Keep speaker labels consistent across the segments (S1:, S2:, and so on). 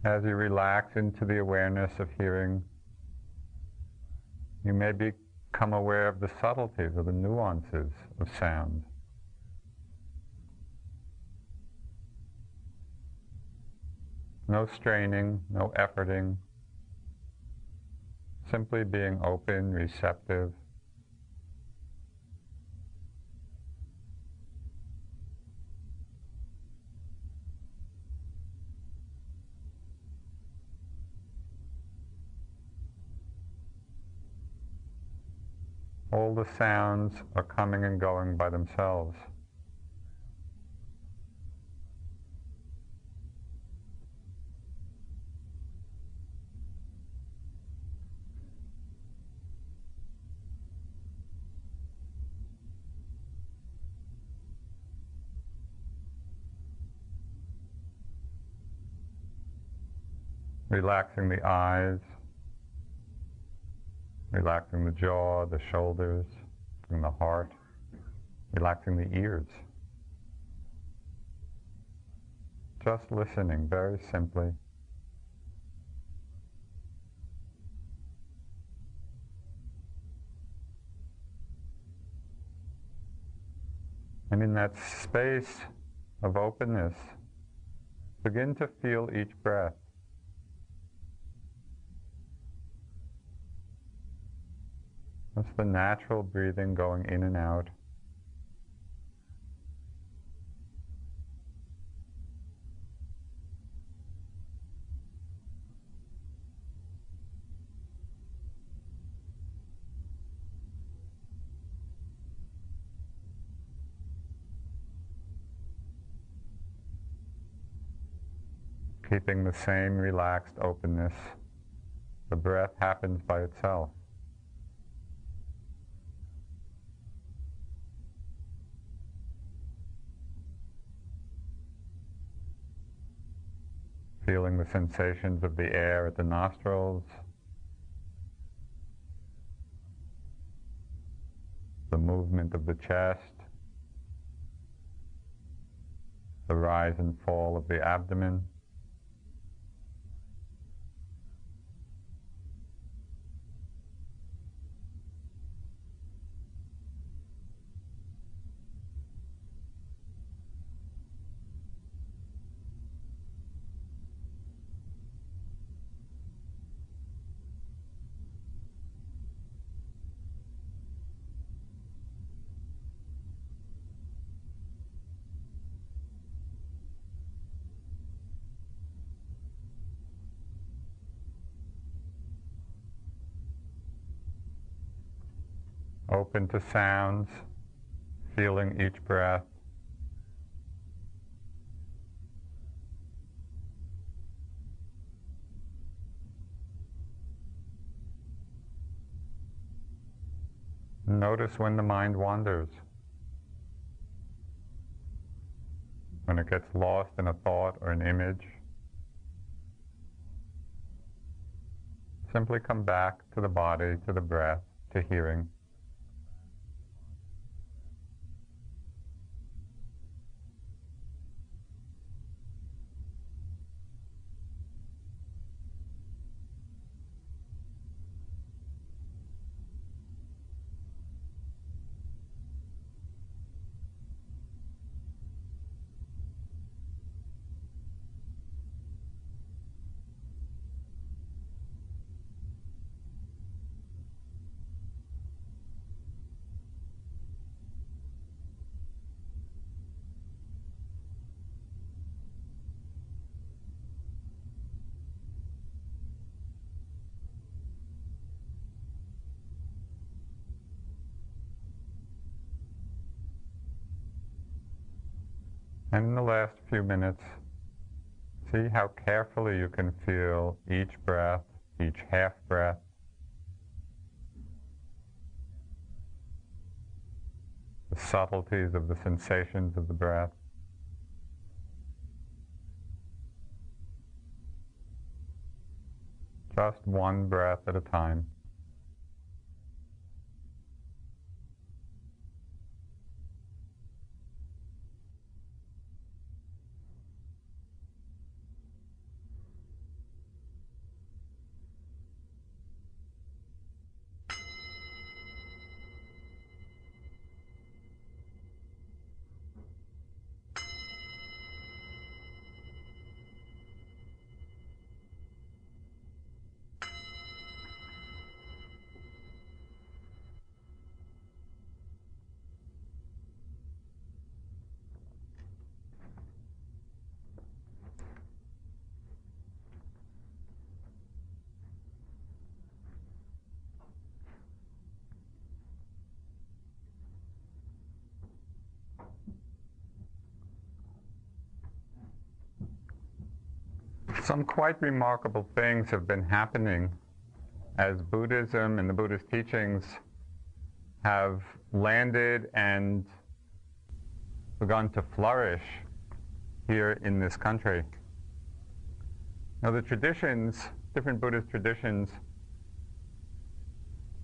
S1: As you relax into the awareness of hearing, you may become aware of the subtleties, of the nuances of sound. No straining, no efforting, simply being open, receptive. All the sounds are coming and going by themselves. Relaxing the eyes, relaxing the jaw, the shoulders, and the heart, relaxing the ears. Just listening very simply. And in that space of openness, begin to feel each breath. That's the natural breathing going in and out. Keeping the same relaxed openness, the breath happens by itself. Feeling the sensations of the air at the nostrils, the movement of the chest, the rise and fall of the abdomen. Open to sounds, feeling each breath. Notice when the mind wanders, when it gets lost in a thought or an image. Simply come back to the body, to the breath, to hearing. And in the last few minutes, see how carefully you can feel each breath, each half breath. The subtleties of the sensations of the breath. Just one breath at a time. Some quite remarkable things have been happening as Buddhism and the Buddhist teachings have landed and begun to flourish here in this country. Now the traditions, different Buddhist traditions,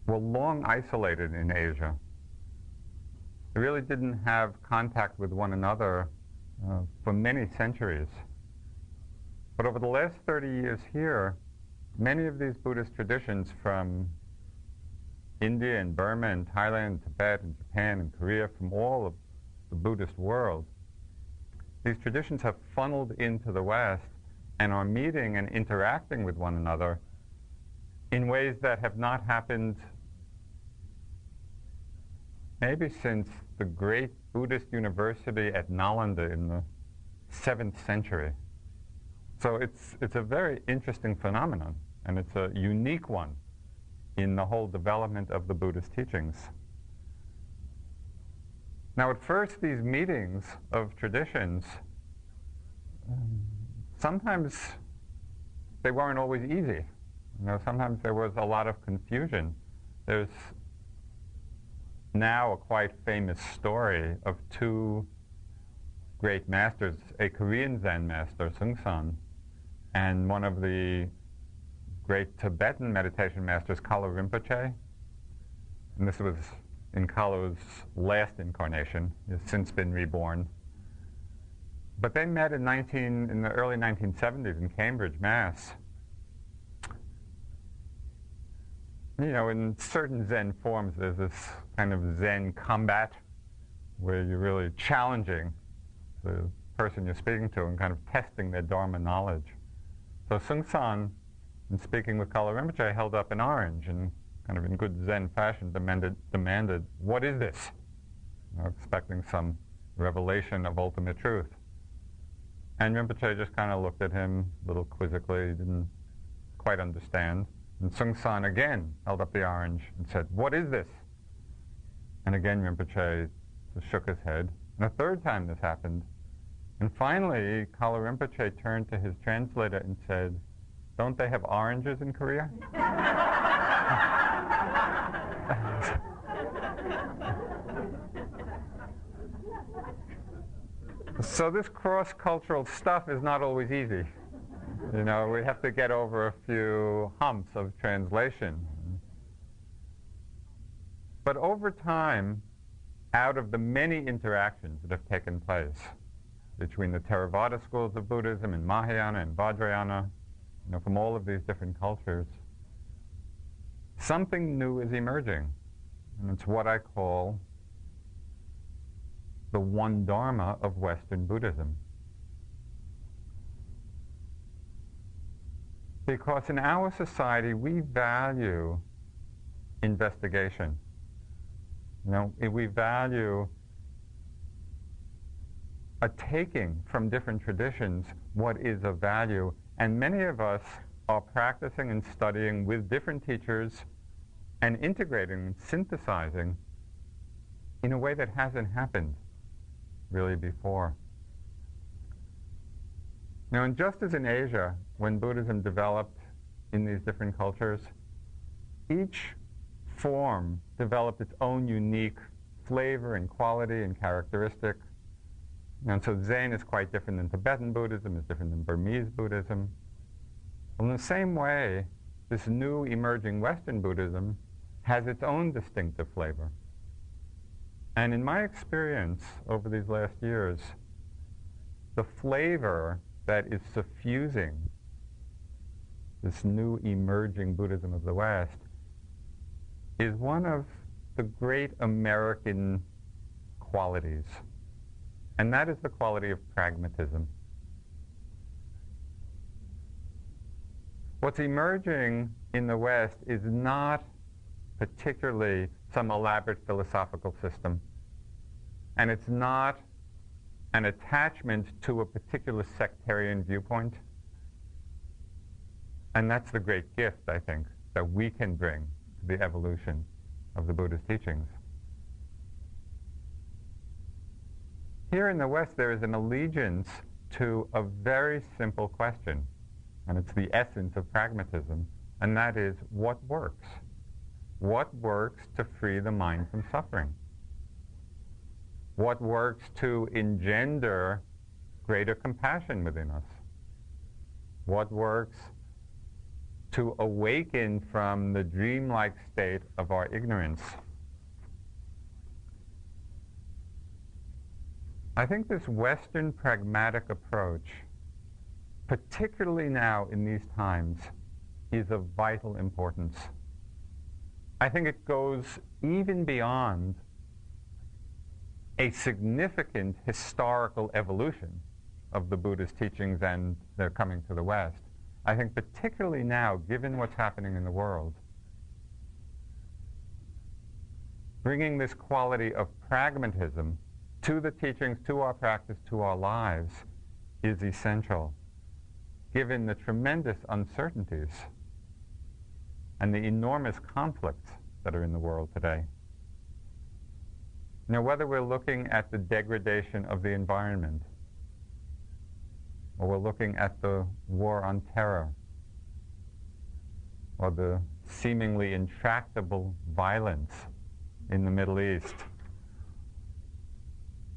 S1: were long isolated in Asia. They really didn't have contact with one another for many centuries. But over the last 30 years here, many of these Buddhist traditions from India and Burma and Thailand, Tibet and Japan and Korea, from all of the Buddhist world, these traditions have funneled into the West and are meeting and interacting with one another in ways that have not happened maybe since the great Buddhist university at Nalanda in the 7th century. So it's a very interesting phenomenon, and it's a unique one in the whole development of the Buddhist teachings. Now at first, these meetings of traditions, sometimes they weren't always easy. Sometimes there was a lot of confusion. There's now a quite famous story of two great masters, a Korean Zen master, Seung-san, and one of the great Tibetan meditation masters, Kala Rinpoche. And this was in Kala's last incarnation. He has since been reborn. But they met in the early 1970s in Cambridge, Mass. In certain Zen forms, there's this kind of Zen combat where you're really challenging the person you're speaking to and kind of testing their Dharma knowledge. So Seung-san, in speaking with Kala Rinpoche, held up an orange and kind of in good Zen fashion demanded, "What is this?" Expecting some revelation of ultimate truth. And Rinpoche just kind of looked at him a little quizzically, didn't quite understand. And Seung-san again held up the orange and said, "What is this?" And again Rinpoche just shook his head. And a third time this happened. And finally, Kala Rinpoche turned to his translator and said, "Don't they have oranges in Korea?" So this cross-cultural stuff is not always easy. We have to get over a few humps of translation. But over time, out of the many interactions that have taken place between the Theravada schools of Buddhism and Mahayana and Vajrayana, from all of these different cultures, something new is emerging. And it's what I call the One Dharma of Western Buddhism. Because in our society, we value investigation. We value a taking from different traditions what is of value. And many of us are practicing and studying with different teachers and integrating and synthesizing in a way that hasn't happened really before. And just as in Asia, when Buddhism developed in these different cultures, each form developed its own unique flavor and quality and characteristic. And so Zen is quite different than Tibetan Buddhism, is different than Burmese Buddhism. Well, in the same way, this new emerging Western Buddhism has its own distinctive flavor. And in my experience over these last years, the flavor that is suffusing this new emerging Buddhism of the West is one of the great American qualities. And that is the quality of pragmatism. What's emerging in the West is not particularly some elaborate philosophical system. And it's not an attachment to a particular sectarian viewpoint. And that's the great gift, I think, that we can bring to the evolution of the Buddhist teachings. Here in the West, there is an allegiance to a very simple question. and it's the essence of pragmatism, and that is what works. What works to free the mind from suffering? What works to engender greater compassion within us? What works to awaken from the dreamlike state of our ignorance? I think this Western pragmatic approach, particularly now in these times, is of vital importance. I think it goes even beyond a significant historical evolution of the Buddhist teachings and their coming to the West. I think particularly now, given what's happening in the world, bringing this quality of pragmatism to the teachings, to our practice, to our lives, is essential, given the tremendous uncertainties and the enormous conflicts that are in the world today. Now, whether we're looking at the degradation of the environment, or we're looking at the war on terror, or the seemingly intractable violence in the Middle East,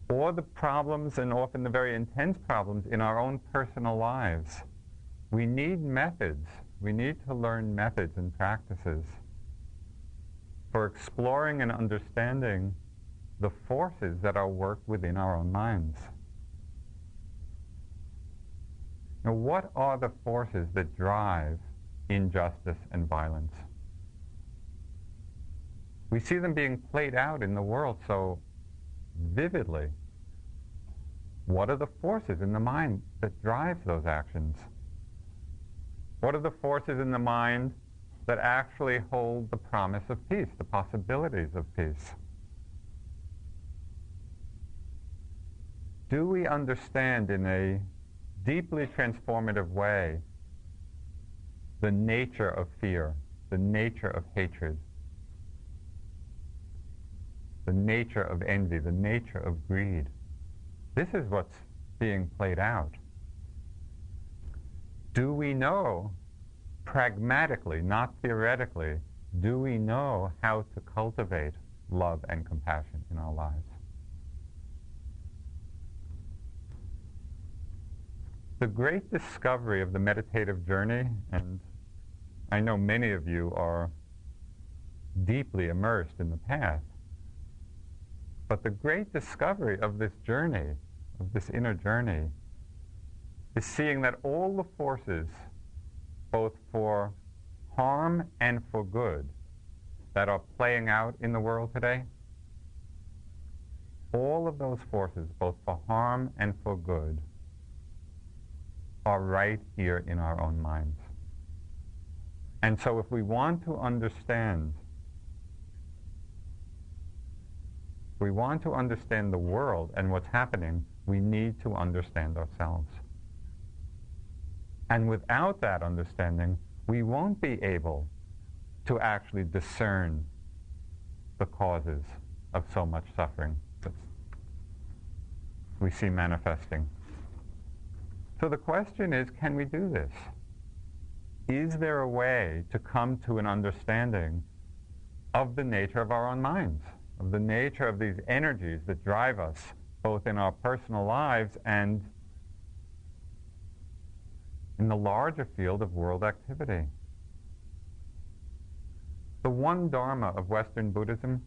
S1: or the problems, and often the very intense problems, in our own personal lives, we need methods. We need to learn methods and practices for exploring and understanding the forces that are worked within our own minds. Now, what are the forces that drive injustice and violence? We see them being played out in the world so vividly. What are the forces in the mind that drive those actions? What are the forces in the mind that actually hold the promise of peace, the possibilities of peace? Do we understand in a deeply transformative way the nature of fear, the nature of hatred, the nature of envy, the nature of greed? This is what's being played out. Do we know, pragmatically, not theoretically, do we know how to cultivate love and compassion in our lives? The great discovery of the meditative journey, and I know many of you are deeply immersed in the path, but the great discovery of this journey, of this inner journey, is seeing that all the forces, both for harm and for good, that are playing out in the world today, all of those forces, both for harm and for good, are right here in our own minds. And so if we want to understand, the world and what's happening, we need to understand ourselves. And without that understanding, we won't be able to actually discern the causes of so much suffering that we see manifesting. So the question is, can we do this? Is there a way to come to an understanding of the nature of our own minds, of the nature of these energies that drive us, both in our personal lives and in the larger field of world activity? The One Dharma of Western Buddhism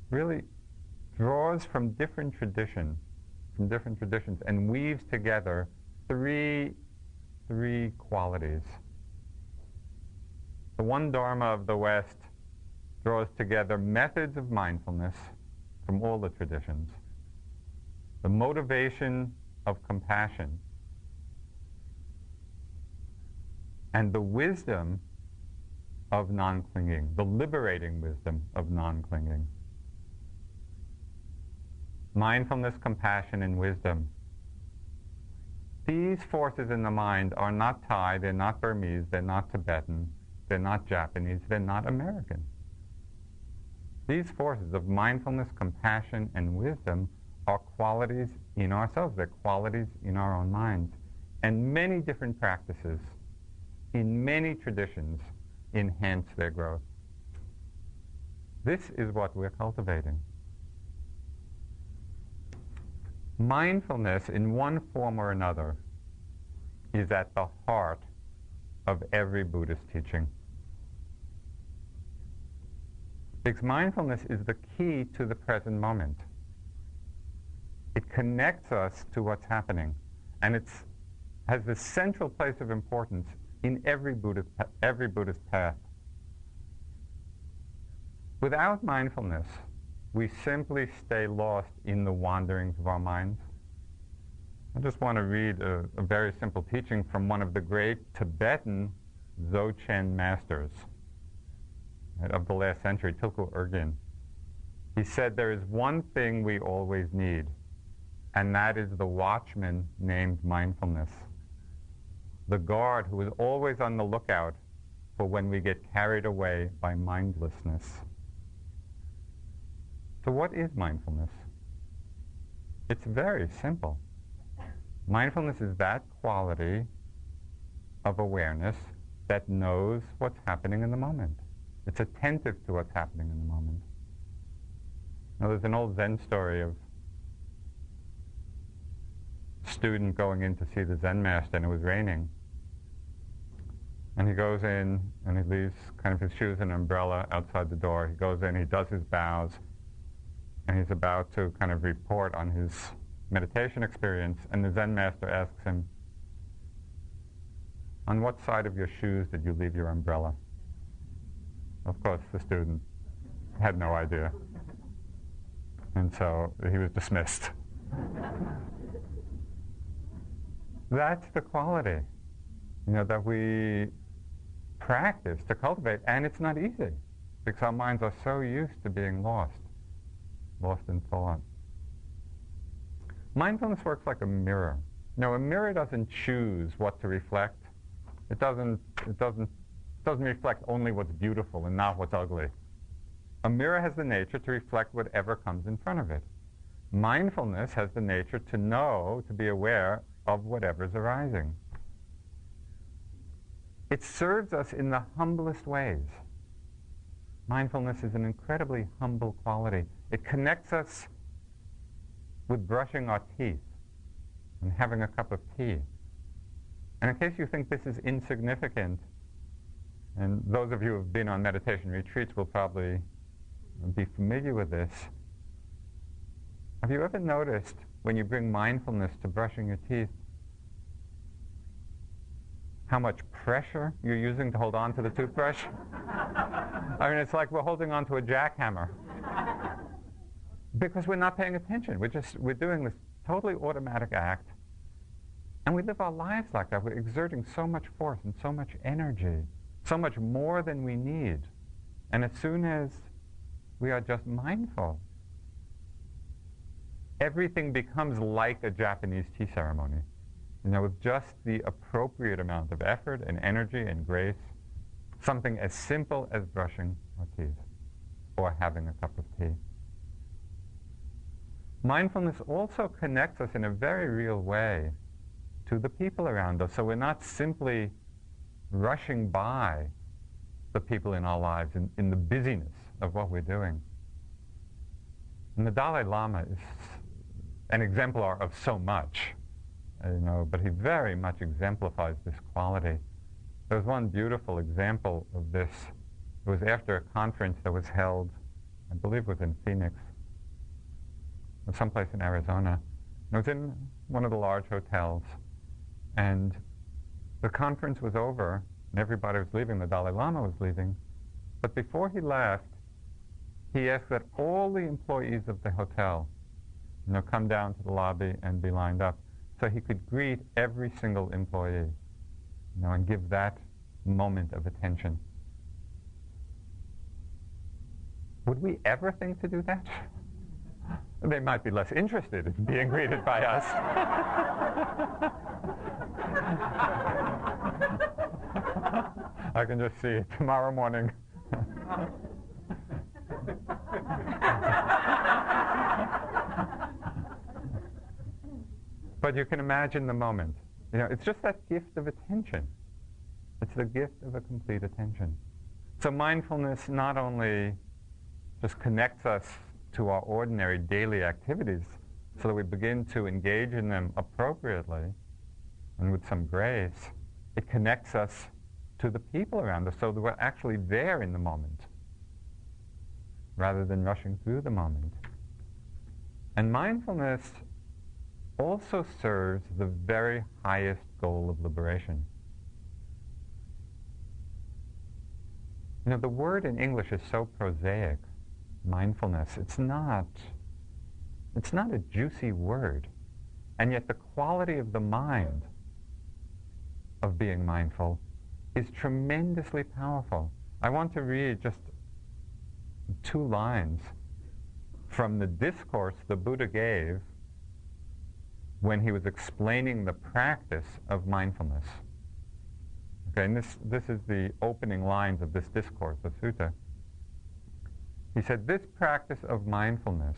S1: really draws from different traditions, and weaves together three qualities. The One Dharma of the West draws together methods of mindfulness from all the traditions, the motivation of compassion, and the wisdom of non-clinging, the liberating wisdom of non-clinging. Mindfulness, compassion, and wisdom. These forces in the mind are not Thai, they're not Burmese, they're not Tibetan, they're not Japanese, they're not American. These forces of mindfulness, compassion, and wisdom are qualities in ourselves. They're qualities in our own minds. And many different practices in many traditions enhance their growth. This is what we're cultivating. Mindfulness, in one form or another, is at the heart of every Buddhist teaching. Because mindfulness is the key to the present moment. It connects us to what's happening, and it has the central place of importance in every Buddhist path. Without mindfulness, we simply stay lost in the wanderings of our minds. I just want to read a very simple teaching from one of the great Tibetan Dzogchen masters of the last century, Tulku Urgyen. He said, there is one thing we always need, and that is the watchman named mindfulness. The guard who is always on the lookout for when we get carried away by mindlessness. So what is mindfulness? It's very simple. Mindfulness is that quality of awareness that knows what's happening in the moment. It's attentive to what's happening in the moment. Now, there's an old Zen story of a student going in to see the Zen master, and it was raining. And he goes in, and he leaves kind of his shoes and umbrella outside the door. He goes in, he does his bows, and he's about to kind of report on his meditation experience, and the Zen master asks him, on what side of your shoes did you leave your umbrella? Of course, the student had no idea. And so he was dismissed. That's the quality, that we practice to cultivate, and it's not easy, because our minds are so used to being lost in thought. Mindfulness works like a mirror. A mirror doesn't choose what to reflect. It doesn't reflect only what's beautiful and not what's ugly. A mirror has the nature to reflect whatever comes in front of it. Mindfulness has the nature to know, to be aware of whatever's arising. It serves us in the humblest ways. Mindfulness is an incredibly humble quality. It connects us with brushing our teeth and having a cup of tea. And in case you think this is insignificant, and those of you who have been on meditation retreats will probably be familiar with this, have you ever noticed when you bring mindfulness to brushing your teeth how much pressure you're using to hold on to the toothbrush? I mean, it's like we're holding on to a jackhammer because we're not paying attention. We're doing this totally automatic act, and we live our lives like that. We're exerting so much force and so much energy, so much more than we need. And as soon as we are just mindful, everything becomes like a Japanese tea ceremony. With just the appropriate amount of effort and energy and grace, something as simple as brushing our teeth or having a cup of tea. Mindfulness also connects us in a very real way to the people around us, so we're not simply rushing by the people in our lives in the busyness of what we're doing. And the Dalai Lama is an exemplar of so much, but he very much exemplifies this quality. There was one beautiful example of this. It was after a conference that was held, I believe it was in Phoenix, or someplace in Arizona. It was in one of the large hotels, and the conference was over, and everybody was leaving. The Dalai Lama was leaving. But before he left, he asked that all the employees of the hotel come down to the lobby and be lined up so he could greet every single employee, and give that moment of attention. Would we ever think to do that? They might be less interested in being greeted by us. I can just see it tomorrow morning. But you can imagine the moment. It's just that gift of attention. It's the gift of a complete attention. So mindfulness not only just connects us to our ordinary daily activities so that we begin to engage in them appropriately and with some grace, it connects us to the people around us so that we're actually there in the moment rather than rushing through the moment. And mindfulness also serves the very highest goal of liberation. The word in English is so prosaic, mindfulness. It's not a juicy word. And yet the quality of the mind of being mindful is tremendously powerful. I want to read just 2 lines from the discourse the Buddha gave when he was explaining the practice of mindfulness. Okay, and this is the opening lines of this discourse, the sutta. He said, this practice of mindfulness,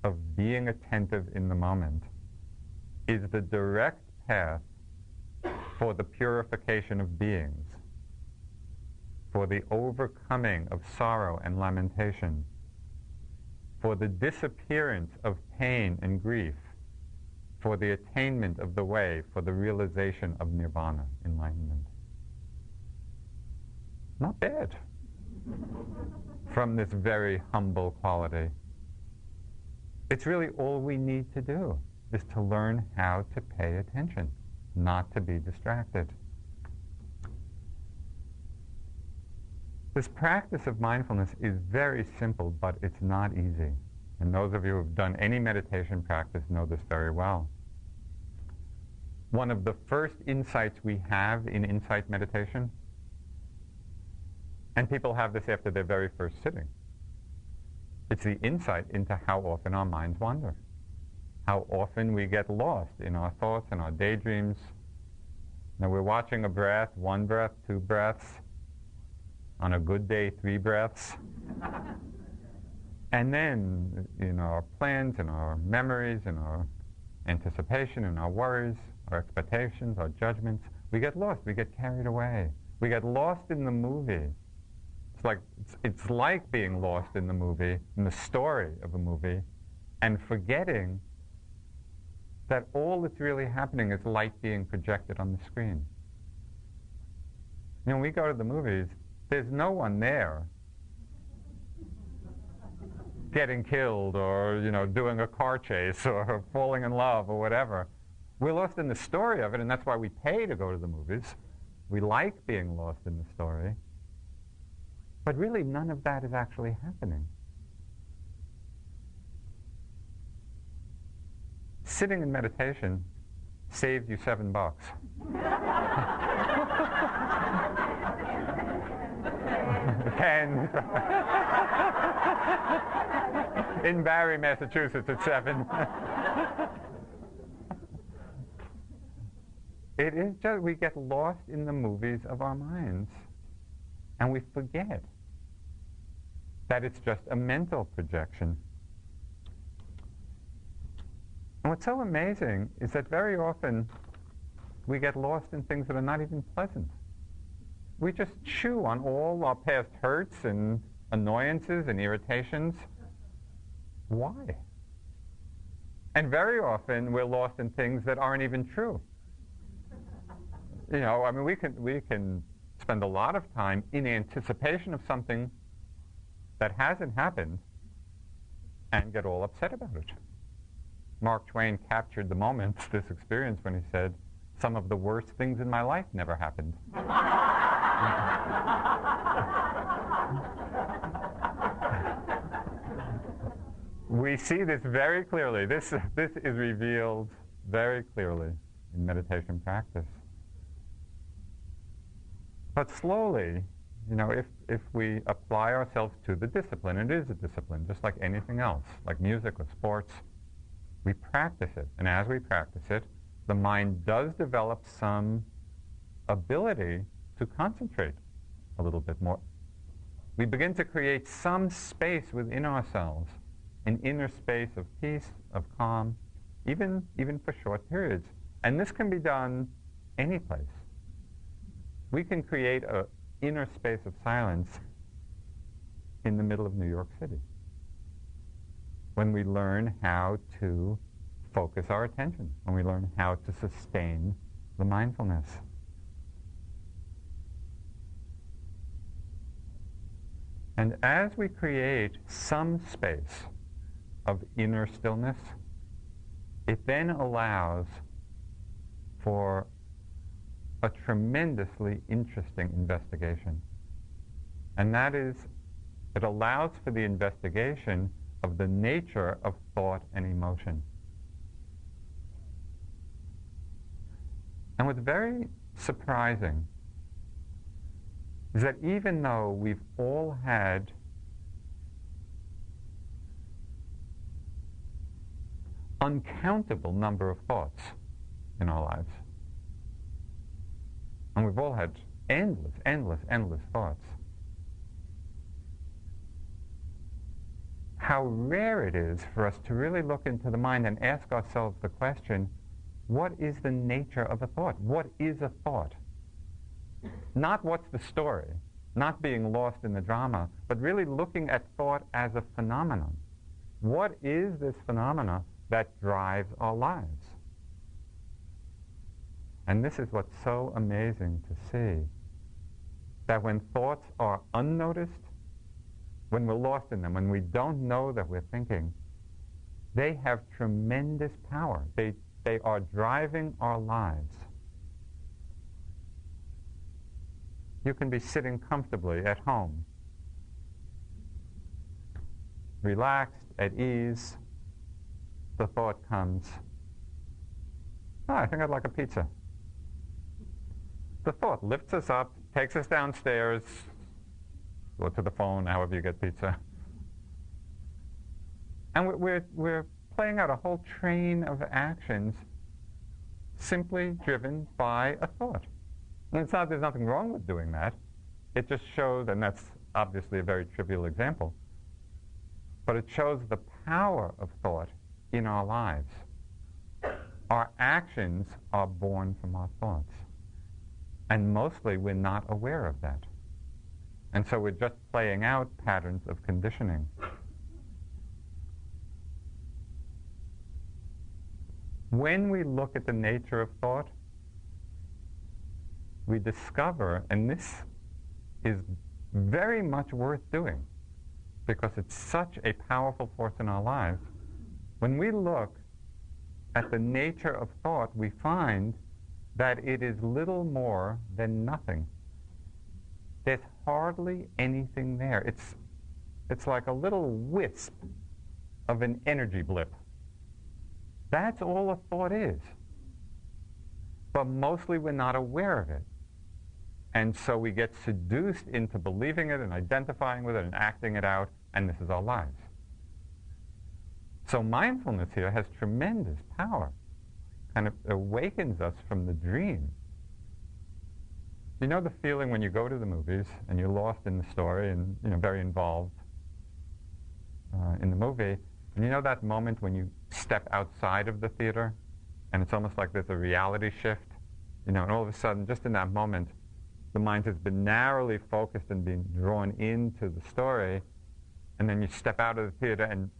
S1: of being attentive in the moment, is the direct path for the purification of beings, for the overcoming of sorrow and lamentation, for the disappearance of pain and grief, for the attainment of the way, for the realization of nirvana, enlightenment. Not bad. From this very humble quality. It's really all we need to do, is to learn how to pay attention, not to be distracted. This practice of mindfulness is very simple, but it's not easy. And those of you who have done any meditation practice know this very well. One of the first insights we have in insight meditation, and people have this after their very first sitting, it's the insight into how often our minds wander, how often we get lost in our thoughts and our daydreams. Now we're watching a breath, 1 breath, 2 breaths, on a good day, 3 breaths. And then, our plans and our memories and our anticipation and our worries, our expectations, our judgments, we get lost, we get carried away. We get lost in the movie. It's like being lost in the movie, in the story of a movie, and forgetting that all that's really happening is light being projected on the screen. When we go to the movies, there's no one there getting killed or, doing a car chase or falling in love or whatever. We're lost in the story of it, and that's why we pay to go to the movies. We like being lost in the story. But really, none of that is actually happening. Sitting in meditation saves you $7. And in Barre, Massachusetts, it's 7. It is just, we get lost in the movies of our minds, and we forget that it's just a mental projection. And what's so amazing is that very often we get lost in things that are not even pleasant. We just chew on all our past hurts and annoyances and irritations. Why? And very often we're lost in things that aren't even true. We can spend a lot of time in anticipation of something that hasn't happened and get all upset about it. Mark Twain captured the moment, this experience, when he said, some of the worst things in my life never happened. We see this very clearly. This is revealed very clearly in meditation practice. But slowly, if we apply ourselves to the discipline, it is a discipline, just like anything else, like music or sports, we practice it. And as we practice it, the mind does develop some ability to concentrate a little bit more. We begin to create some space within ourselves, an inner space of peace, of calm, even for short periods. And this can be done any place. We can create an inner space of silence in the middle of New York City when we learn how to focus our attention, when we learn how to sustain the mindfulness. And as we create some space of inner stillness, it then allows for a tremendously interesting investigation. And that is, it allows for the investigation of the nature of thought and emotion. And what's very surprising is that even though we've all had uncountable number of thoughts in our lives, and we've all had endless thoughts, how rare it is for us to really look into the mind and ask ourselves the question, what is the nature of a thought? What is a thought? Not what's the story, not being lost in the drama, but really looking at thought as a phenomenon. What is this phenomena that drives our lives? And this is what's so amazing to see, that when thoughts are unnoticed, when we're lost in them, when we don't know that we're thinking, they have tremendous power. They are driving our lives. You can be sitting comfortably at home, relaxed, at ease. The thought comes, I think I'd like a pizza. The thought lifts us up, takes us downstairs, go to the phone, however you get pizza. And we're playing out a whole train of actions simply driven by a thought. And it's not, there's nothing wrong with doing that. It just shows, and that's obviously a very trivial example, but it shows the power of thought in our lives. Our actions are born from our thoughts. And mostly we're not aware of that. And so we're just playing out patterns of conditioning. When we look at the nature of thought, we discover, and this is very much worth doing because it's such a powerful force in our lives. When we look at the nature of thought, we find that it is little more than nothing. There's hardly anything there. It's like a little wisp of an energy blip. That's all a thought is. But mostly we're not aware of it. And so we get seduced into believing it and identifying with it and acting it out, and this is our lives. So mindfulness here has tremendous power, and it awakens us from the dream. You know the feeling when you go to the movies and you're lost in the story and very involved in the movie, and you know that moment when you step outside of the theater and it's almost like there's a reality shift, and all of a sudden, just in that moment, the mind has been narrowly focused and being drawn into the story, and then you step out of the theater and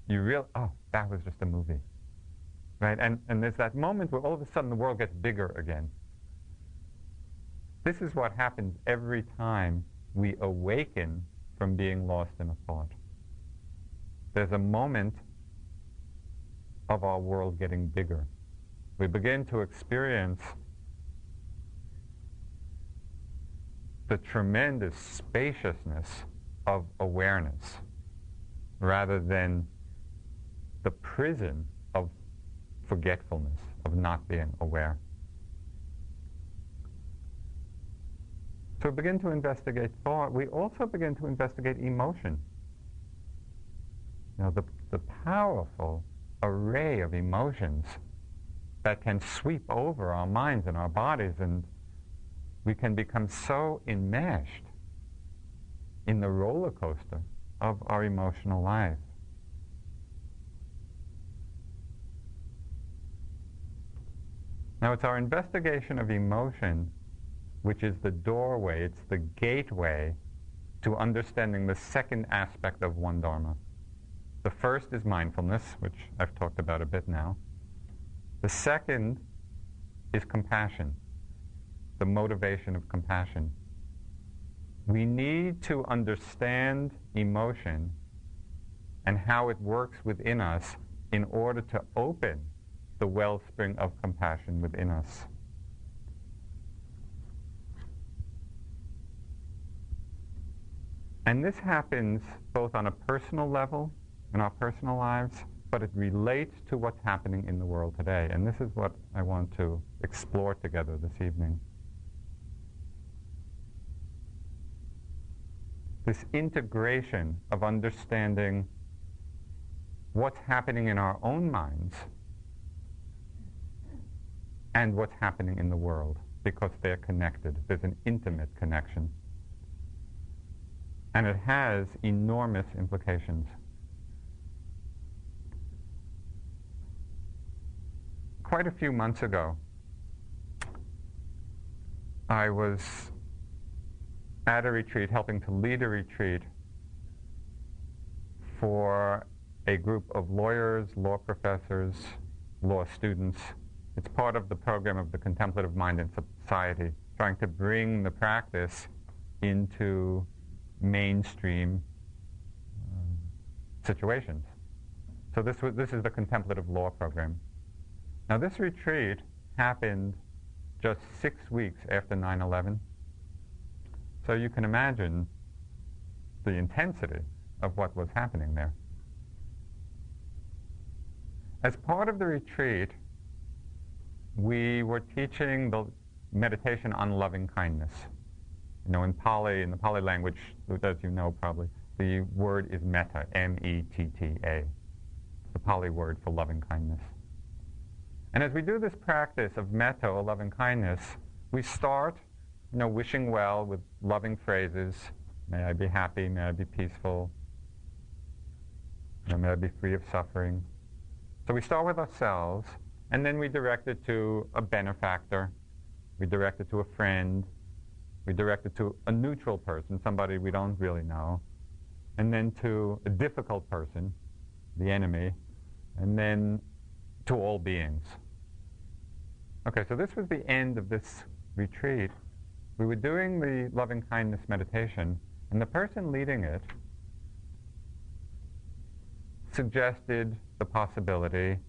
S1: you realize, oh, that was just a movie, right? And there's that moment where all of a sudden the world gets bigger again. This is what happens every time we awaken from being lost in a thought. There's a moment of our world getting bigger. We begin to experience the tremendous spaciousness of awareness rather than the prison of forgetfulness, of not being aware. So we begin to investigate thought. We also begin to investigate emotion. The powerful array of emotions that can sweep over our minds and our bodies, and we can become so enmeshed in the roller coaster of our emotional life. Now, it's our investigation of emotion which is the doorway, it's the gateway to understanding the second aspect of One Dharma. The first is mindfulness, which I've talked about a bit now. The second is compassion, the motivation of compassion. We need to understand emotion and how it works within us in order to open the wellspring of compassion within us. And this happens both on a personal level, in our personal lives, but it relates to what's happening in the world today. And this is what I want to explore together this evening. This integration of understanding what's happening in our own minds and what's happening in the world, because they're connected. There's an intimate connection. And it has enormous implications. Quite a few months ago, I was at a retreat, helping to lead a retreat for a group of lawyers, law professors, law students. It's part of the program of the Contemplative Mind in Society, trying to bring the practice into mainstream situations. So this is the contemplative law program. Now, this retreat happened just 6 weeks after 9/11. So you can imagine the intensity of what was happening there. As part of the retreat, we were teaching the meditation on loving kindness. You know, in the Pali language, as you know probably, the word is metta, M-E-T-T-A, the Pali word for loving kindness. And as we do this practice of metta, or loving kindness, we start, wishing well with loving phrases. May I be happy, may I be peaceful, may I be free of suffering. So we start with ourselves, and then we direct it to a benefactor, we direct it to a friend, we direct it to a neutral person, somebody we don't really know, and then to a difficult person, the enemy, and then to all beings. Okay, so this was the end of this retreat. We were doing the loving kindness meditation, and the person leading it suggested the possibility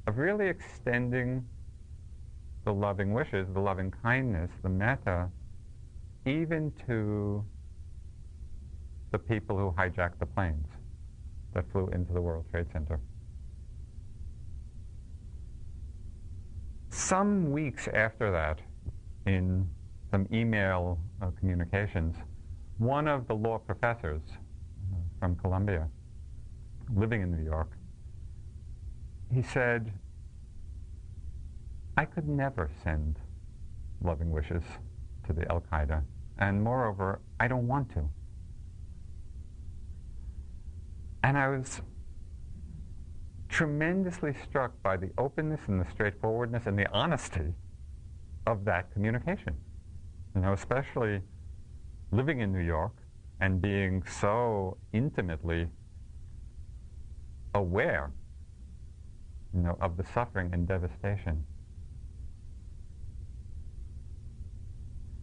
S1: of really extending the loving wishes, the loving kindness, the metta, even to the people who hijacked the planes that flew into the World Trade Center. Some weeks after that, in some email communications, one of the law professors from Columbia, living in New York, he said, I could never send loving wishes to the Al-Qaeda, and moreover, I don't want to. And I was tremendously struck by the openness and the straightforwardness and the honesty of that communication. Especially living in New York and being so intimately aware, of the suffering and devastation.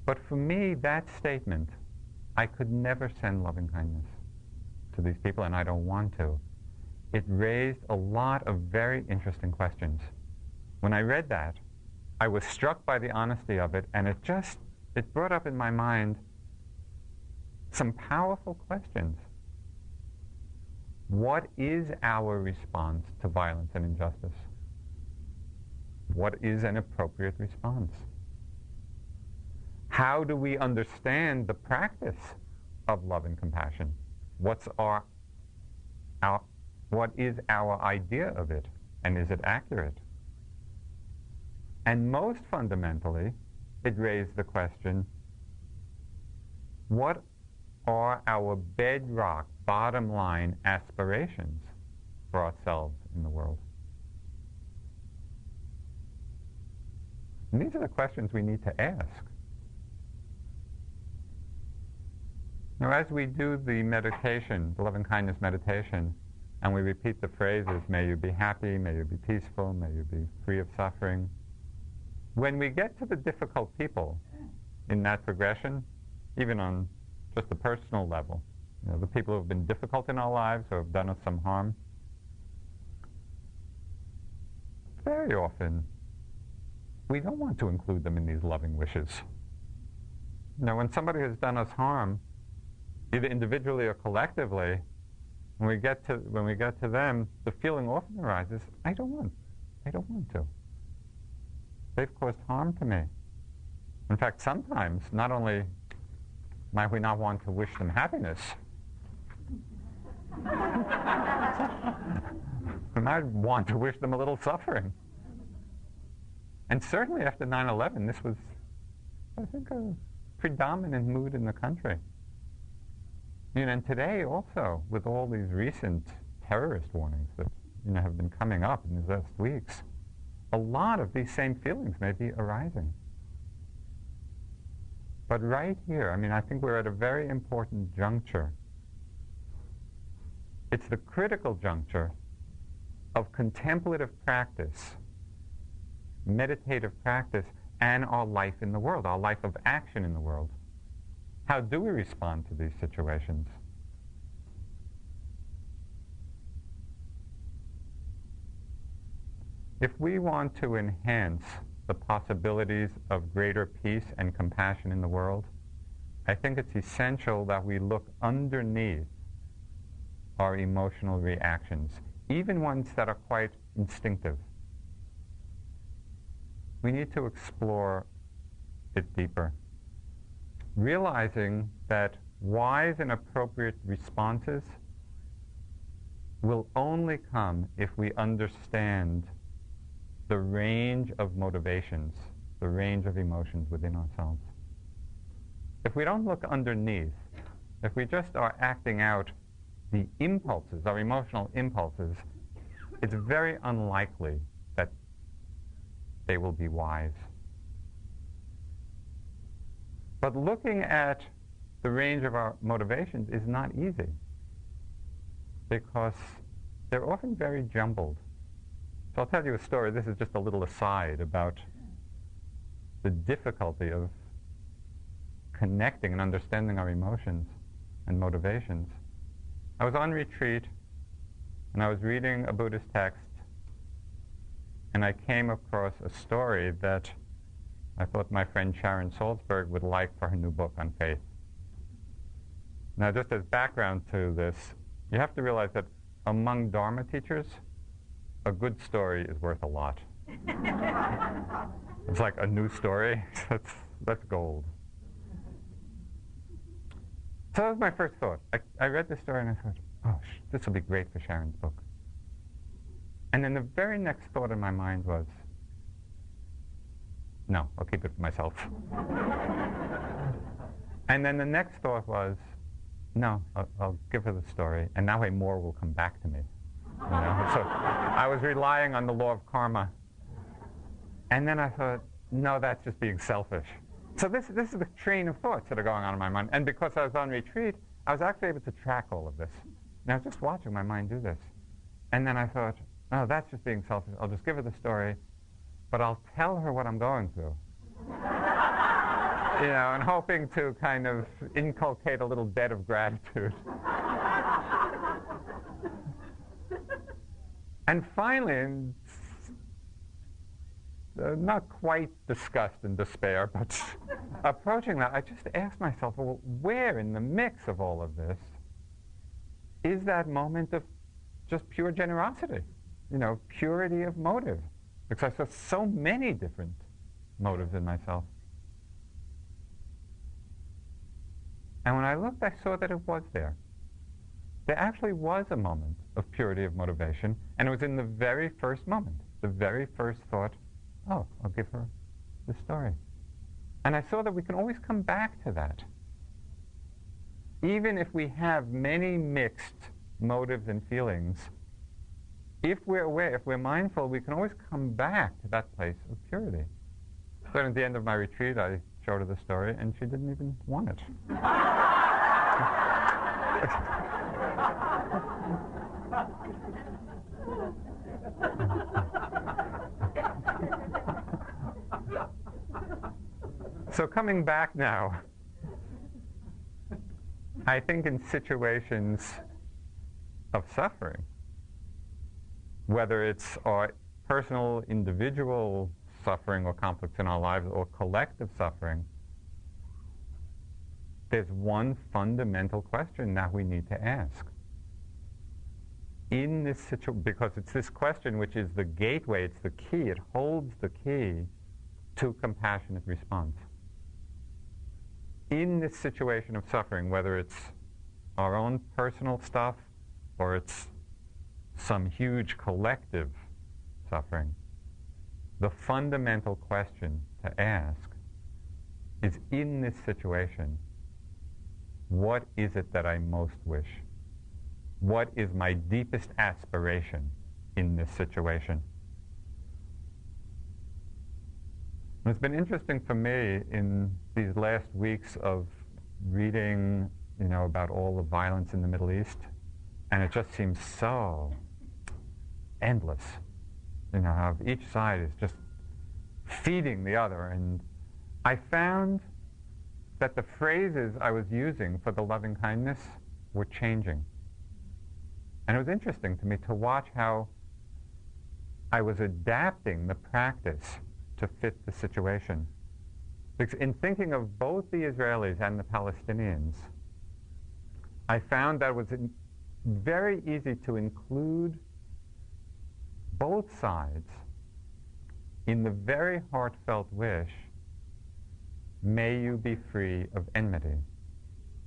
S1: But for me, that statement, I could never send loving kindness to these people, and I don't want to, it raised a lot of very interesting questions. When I read that, I was struck by the honesty of it, and it brought up in my mind some powerful questions. What is our response to violence and injustice? What is an appropriate response? How do we understand the practice of love and compassion? What is our idea of it, and is it accurate? And most fundamentally, it raised the question, what are our bedrock, bottom line aspirations for ourselves in the world? And these are the questions we need to ask. Now, as we do the meditation, the loving-kindness meditation, and we repeat the phrases, may you be happy, may you be peaceful, may you be free of suffering, when we get to the difficult people in that progression, even on just the personal level, the people who have been difficult in our lives or have done us some harm, very often we don't want to include them in these loving wishes. When somebody has done us harm, either individually or collectively, when we get to them, the feeling often arises, I don't want to. They've caused harm to me. In fact, sometimes not only might we not want to wish them happiness, we might want to wish them a little suffering. And certainly after 9/11, this was, I think, a predominant mood in the country. And today also, with all these recent terrorist warnings that have been coming up in these last weeks, a lot of these same feelings may be arising. But right here, I think we're at a very important juncture. It's the critical juncture of contemplative practice, meditative practice, and our life in the world, our life of action in the world. How do we respond to these situations? If we want to enhance the possibilities of greater peace and compassion in the world, I think it's essential that we look underneath our emotional reactions, even ones that are quite instinctive. We need to explore it deeper, realizing that wise and appropriate responses will only come if we understand the range of motivations, the range of emotions within ourselves. If we don't look underneath, if we just are acting out the impulses, our emotional impulses, it's very unlikely that they will be wise. But looking at the range of our motivations is not easy, because they're often very jumbled. So I'll tell you a story. This is just a little aside about the difficulty of connecting and understanding our emotions and motivations. I was on retreat, and I was reading a Buddhist text, and I came across a story that I thought my friend Sharon Salzberg would like for her new book on faith. Now, just as background to this, you have to realize that among Dharma teachers, a good story is worth a lot. It's like a new story. That's gold. So that was my first thought. I read the story and I thought, oh, this will be great for Sharon's book. And then the very next thought in my mind was, no, I'll keep it for myself. And then the next thought was, no, I'll give her the story, and that way more will come back to me. So I was relying on the law of karma. And then I thought, no, that's just being selfish. So this is the train of thoughts that are going on in my mind. And because I was on retreat, I was actually able to track all of this. And I was just watching my mind do this. And then I thought, oh, that's just being selfish. I'll just give her the story, but I'll tell her what I'm going through. And hoping to kind of inculcate a little debt of gratitude. And finally, not quite disgust and despair, but approaching that, I just asked myself, well, where in the mix of all of this is that moment of just pure generosity, purity of motive? Because I saw so many different motives in myself. And when I looked, I saw that it was there. There actually was a moment of purity of motivation, and it was in the very first moment, the very first thought, oh, I'll give her the story. And I saw that we can always come back to that. Even if we have many mixed motives and feelings, if we're aware, if we're mindful, we can always come back to that place of purity. So at the end of my retreat, I showed her the story, and she didn't even want it. So coming back now, I think in situations of suffering, whether it's our personal, individual suffering or conflicts in our lives or collective suffering, there's one fundamental question that we need to ask. In this situation, because it's this question which is the gateway, it's the key, it holds the key to compassionate response. In this situation of suffering, whether it's our own personal stuff or it's some huge collective suffering, the fundamental question to ask is, in this situation, what is it that I most wish? What is my deepest aspiration in this situation? And it's been interesting for me in these last weeks of reading, about all the violence in the Middle East, and it just seems so endless. How each side is just feeding the other. And I found that the phrases I was using for the loving kindness were changing. And it was interesting to me to watch how I was adapting the practice to fit the situation. Because in thinking of both the Israelis and the Palestinians, I found that it was very easy to include both sides in the very heartfelt wish, may you be free of enmity,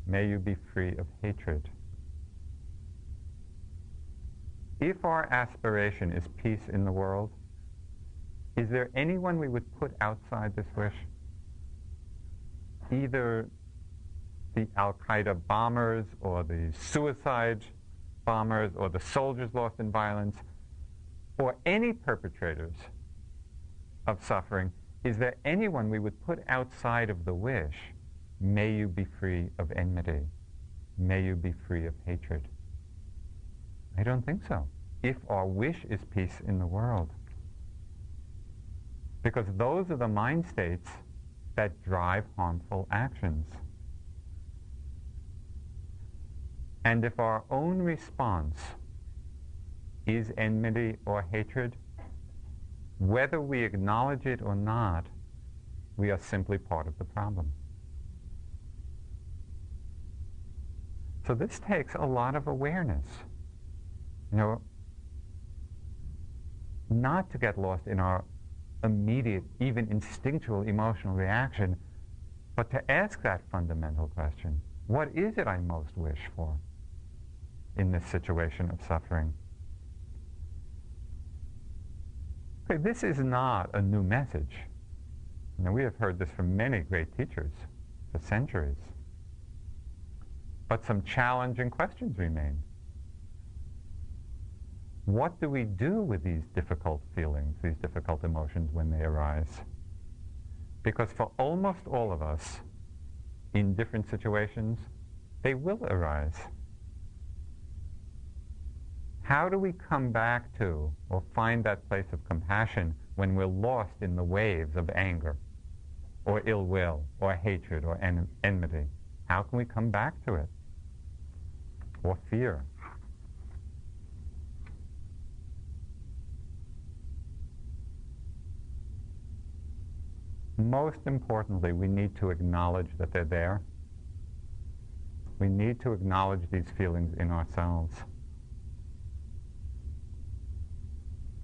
S1: may you be free of hatred. If our aspiration is peace in the world, is there anyone we would put outside this wish? Either the Al-Qaeda bombers or the suicide bombers or the soldiers lost in violence or any perpetrators of suffering, is there anyone we would put outside of the wish, may you be free of enmity, may you be free of hatred? I don't think so, if our wish is peace in the world. Because those are the mind states that drive harmful actions. And if our own response is enmity or hatred, whether we acknowledge it or not, we are simply part of the problem. So this takes a lot of awareness. Not to get lost in our immediate, even instinctual emotional reaction, but to ask that fundamental question, what is it I most wish for in this situation of suffering? Okay, this is not a new message. We have heard this from many great teachers for centuries. But some challenging questions remain. What do we do with these difficult feelings, these difficult emotions when they arise? Because for almost all of us, in different situations, they will arise. How do we come back to or find that place of compassion when we're lost in the waves of anger or ill will or hatred or enmity? How can we come back to it? Or fear? Most importantly, we need to acknowledge that they're there. We need to acknowledge these feelings in ourselves.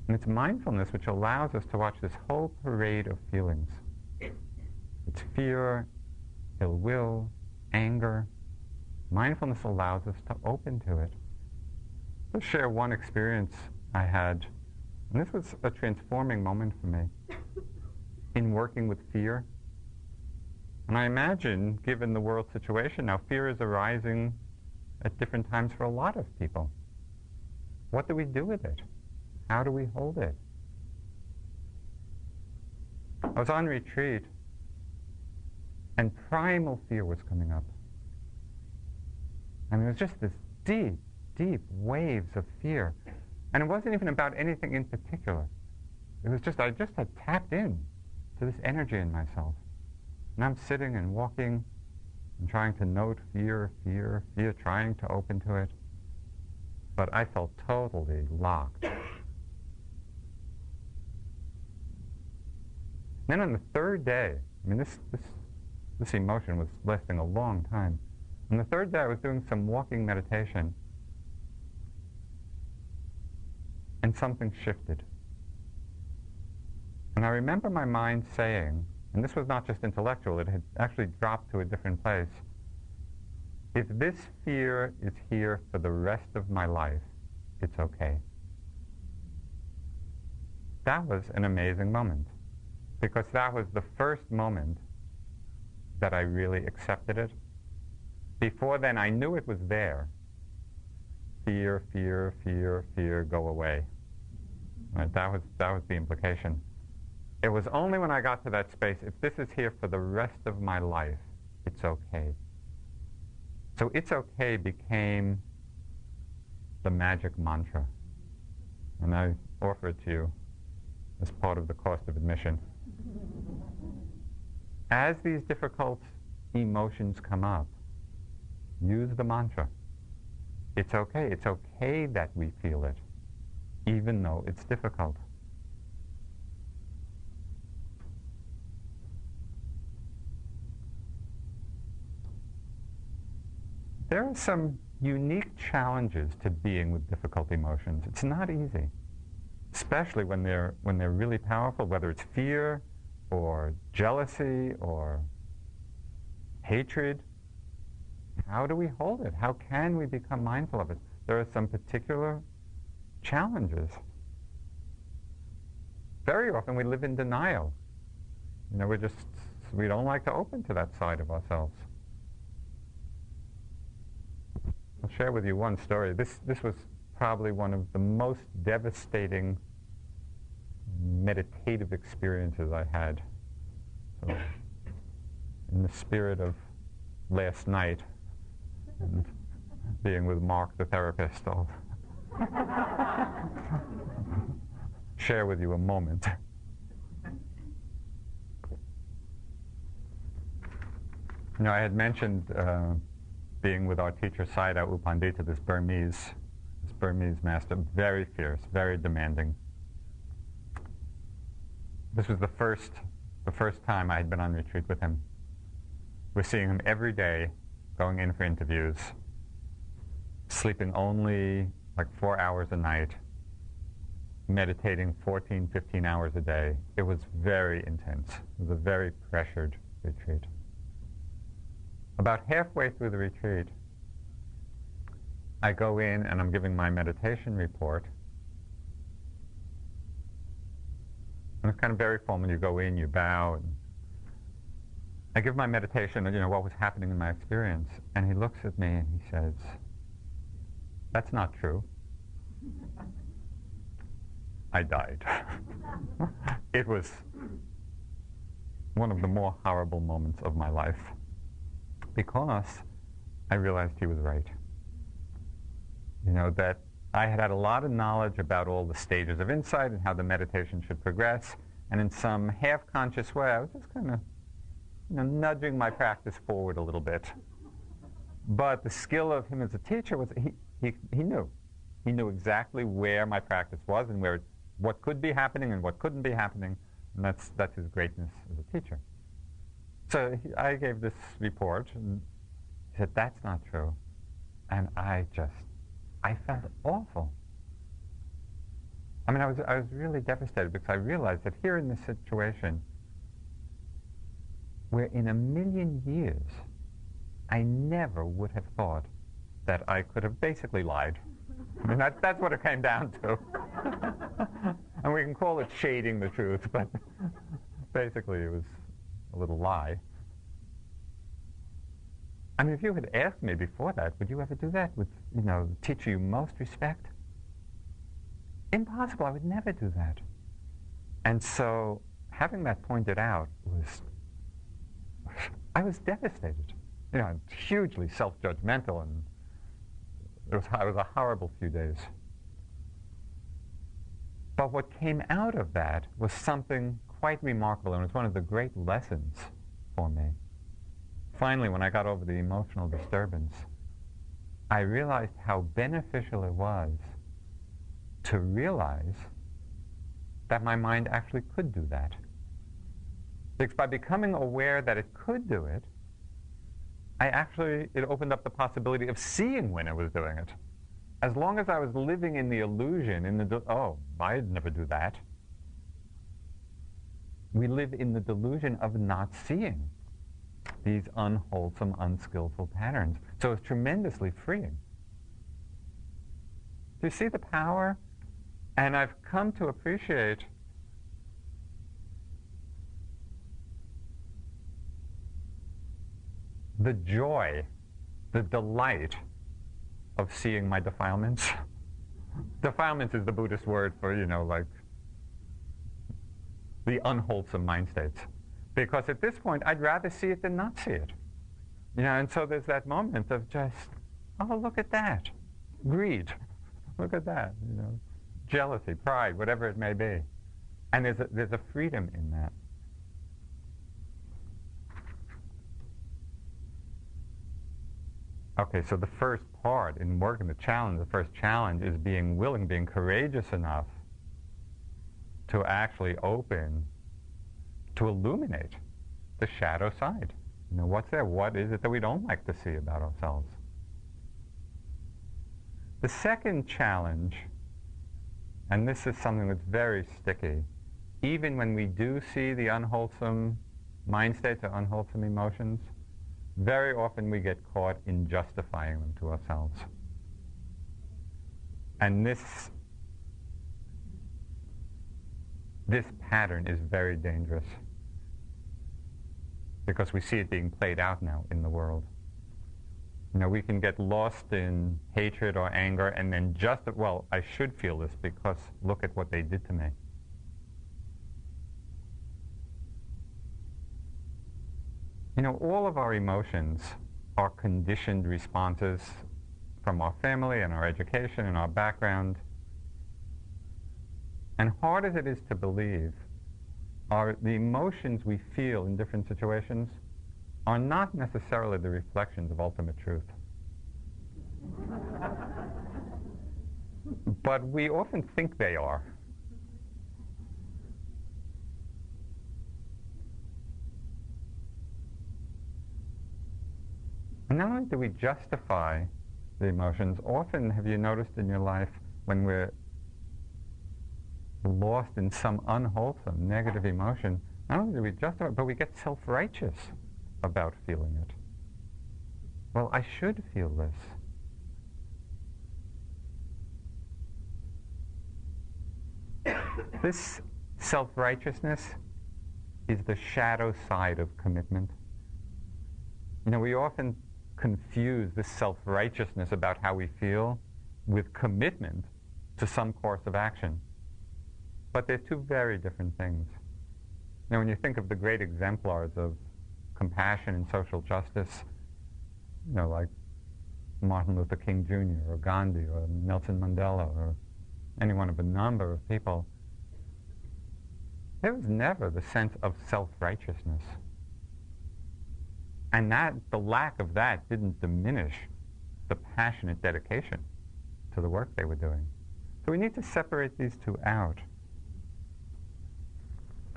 S1: And it's mindfulness which allows us to watch this whole parade of feelings. It's fear, ill will, anger. Mindfulness allows us to open to it. I'll share one experience I had, and this was a transforming moment for me in working with fear. And I imagine, given the world situation now, fear is arising at different times for a lot of people. What do we do with it? How do we hold it? I was on retreat, and primal fear was coming up. I mean, it was just this deep, deep waves of fear. And it wasn't even about anything in particular. It was just, I just had tapped in to this energy in myself. And I'm sitting and walking and trying to note fear, fear, fear, trying to open to it. But I felt totally locked. Then on the third day, I mean, this emotion was lasting a long time. On the third day, I was doing some walking meditation, and something shifted. And I remember my mind saying, and this was not just intellectual, it had actually dropped to a different place, if this fear is here for the rest of my life, it's okay. That was an amazing moment, because that was the first moment that I really accepted it. Before then, I knew it was there. Fear, fear, fear, fear, go away. Right? That was the implication. It was only when I got to that space, if this is here for the rest of my life, it's okay. So it's okay became the magic mantra. And I offer it to you as part of the cost of admission. As these difficult emotions come up, use the mantra. It's okay. It's okay that we feel it, even though it's difficult. There are some unique challenges to being with difficult emotions. It's not easy, especially when they're really powerful, whether it's fear or jealousy or hatred. How do we hold it? How can we become mindful of it? There are some particular challenges. Very often we live in denial. You know, we don't like to open to that side of ourselves. I'll share with you one story. This was probably one of the most devastating meditative experiences I had. So, in the spirit of last night, and being with Mark, the therapist, I'll share with you a moment. You know, I had mentioned being with our teacher Sayadaw U Pandita, this Burmese master, very fierce, very demanding. This was the first time I had been on retreat with him. We're seeing him every day, going in for interviews, sleeping only like 4 hours a night, meditating 14, 15 hours a day. It was very intense. It was a very pressured retreat. About halfway through the retreat, I go in and I'm giving my meditation report. And it's kind of very formal. You go in, you bow. And I give my meditation, you know, what was happening in my experience. And he looks at me and he says, "That's not true. I died." It was one of the more horrible moments of my life, because I realized he was right. You know, that I had a lot of knowledge about all the stages of insight and how the meditation should progress, and in some half-conscious way, I was just kind of, you know, nudging my practice forward a little bit. But the skill of him as a teacher was he knew. He knew exactly where my practice was and what could be happening and what couldn't be happening, and that's his greatness as a teacher. So I gave this report, and he said, "That's not true." And I felt awful. I mean, I was really devastated, because I realized that here in this situation, where in a million years, I never would have thought that I could have basically lied. I mean, that's what it came down to. And we can call it shading the truth, but basically it was a little lie. I mean, if you had asked me before that, would you ever do that with, you know, the teacher you most respect? Impossible. I would never do that. And so having that pointed out I was devastated. Hugely self-judgmental, and it was a horrible few days. But what came out of that was something quite remarkable, and it was one of the great lessons for me. Finally, when I got over the emotional disturbance, I realized how beneficial it was to realize that my mind actually could do that. Because by becoming aware that it could do it, it opened up the possibility of seeing when it was doing it. As long as I was living in the illusion, I'd never do that. We live in the delusion of not seeing these unwholesome, unskillful patterns. So it's tremendously freeing. Do you see the power? And I've come to appreciate the joy, the delight of seeing my defilements. Defilements is the Buddhist word for, the unwholesome mind states. Because at this point, I'd rather see it than not see it. And so there's that moment of just, look at that. Greed. Look at that. Jealousy, pride, whatever it may be. And there's a freedom in that. Okay, so the first part in working the first challenge is being willing, being courageous enough to actually open, to illuminate the shadow side. What's there? What is it that we don't like to see about ourselves? The second challenge, and this is something that's very sticky, even when we do see the unwholesome mind states or unwholesome emotions, very often we get caught in justifying them to ourselves. And this pattern is very dangerous because we see it being played out now in the world. We can get lost in hatred or anger and then I should feel this because look at what they did to me. All of our emotions are conditioned responses from our family and our education and our background. And hard as it is to believe, the emotions we feel in different situations are not necessarily the reflections of ultimate truth. But we often think they are. And not only do we justify the emotions, often have you noticed in your life when we're lost in some unwholesome, negative emotion, not only do we justify it, but we get self-righteous about feeling it. Well, I should feel this. This self-righteousness is the shadow side of commitment. We often confuse this self-righteousness about how we feel with commitment to some course of action. But they're two very different things. When you think of the great exemplars of compassion and social justice, like Martin Luther King Jr. or Gandhi or Nelson Mandela or any one of a number of people, there was never the sense of self-righteousness. And the lack of that didn't diminish the passionate dedication to the work they were doing. So we need to separate these two out.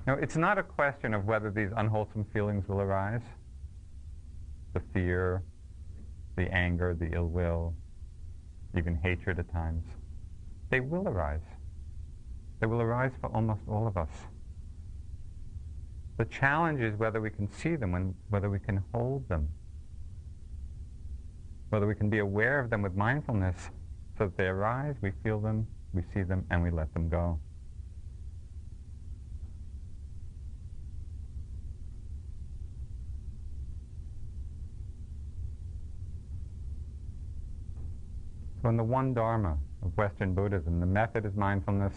S1: It's not a question of whether these unwholesome feelings will arise. The fear, the anger, the ill will, even hatred at times. They will arise. They will arise for almost all of us. The challenge is whether we can see them, whether we can hold them, whether we can be aware of them with mindfulness so that they arise, we feel them, we see them, and we let them go. So in the One Dharma of Western Buddhism, the method is mindfulness,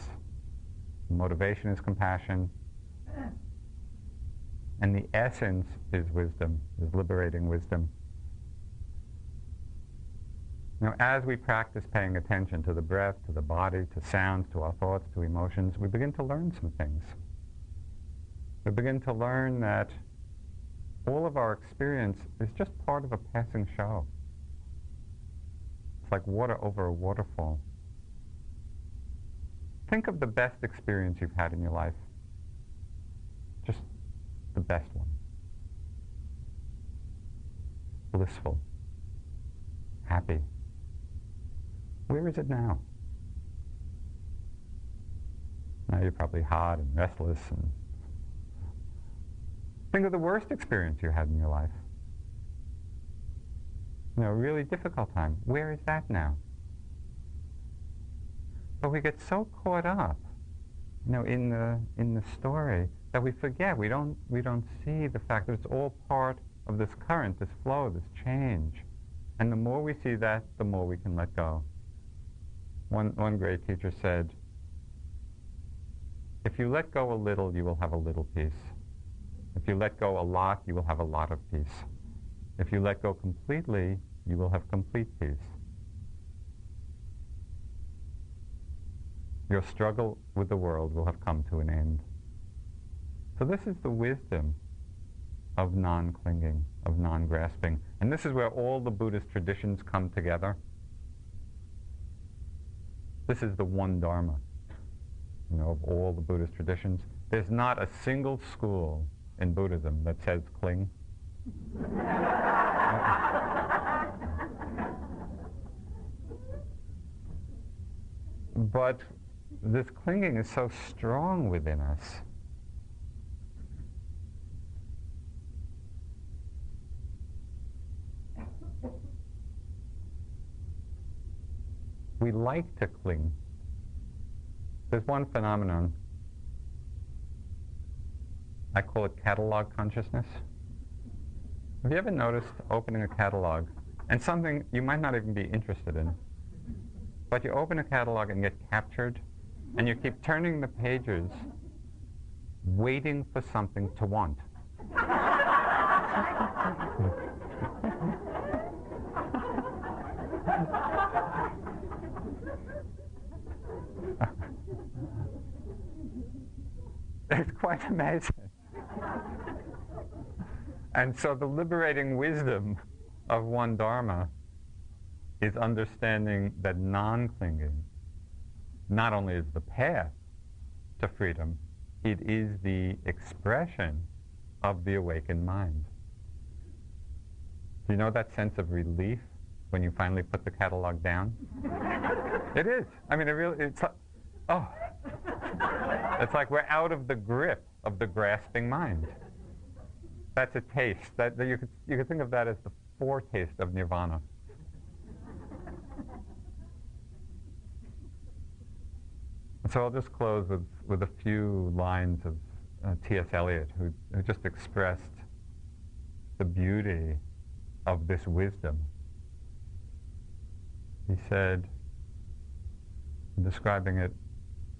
S1: the motivation is compassion, And the essence is wisdom, is liberating wisdom. Now, as we practice paying attention to the breath, to the body, to sounds, to our thoughts, to emotions, we begin to learn some things. We begin to learn that all of our experience is just part of a passing show. It's like water over a waterfall. Think of the best experience you've had in your life. Just the best one. Blissful. Happy. Where is it now? Now you're probably hot and restless. And think of the worst experience you had in your life. You know, a really difficult time. Where is that now? But we get so caught up, you know, in the story that we forget. We don't see the fact that it's all part of this current, this flow, this change. And the more we see that, the more we can let go. One great teacher said, if you let go a little, you will have a little peace. If you let go a lot, you will have a lot of peace. If you let go completely, you will have complete peace. Your struggle with the world will have come to an end. So this is the wisdom of non-clinging, of non-grasping. And this is where all the Buddhist traditions come together. This is the one Dharma, you know, of all the Buddhist traditions. There's not a single school in Buddhism that says cling. But this clinging is so strong within us. We like to cling. There's one phenomenon. I call it catalog consciousness. Have you ever noticed opening a catalog and something you might not even be interested in, but you open a catalog and get captured, and you keep turning the pages waiting for something to want? It's quite amazing. And so the liberating wisdom of one Dharma is understanding that non-clinging not only is the path to freedom, it is the expression of the awakened mind. Do you know that sense of relief when you finally put the catalog down? It is. I mean, it's like, oh. It's like we're out of the grip of the grasping mind. That's a taste. That you could think of that as the foretaste of nirvana. So I'll just close with a few lines of T.S. Eliot, who just expressed the beauty of this wisdom. He said, in describing it,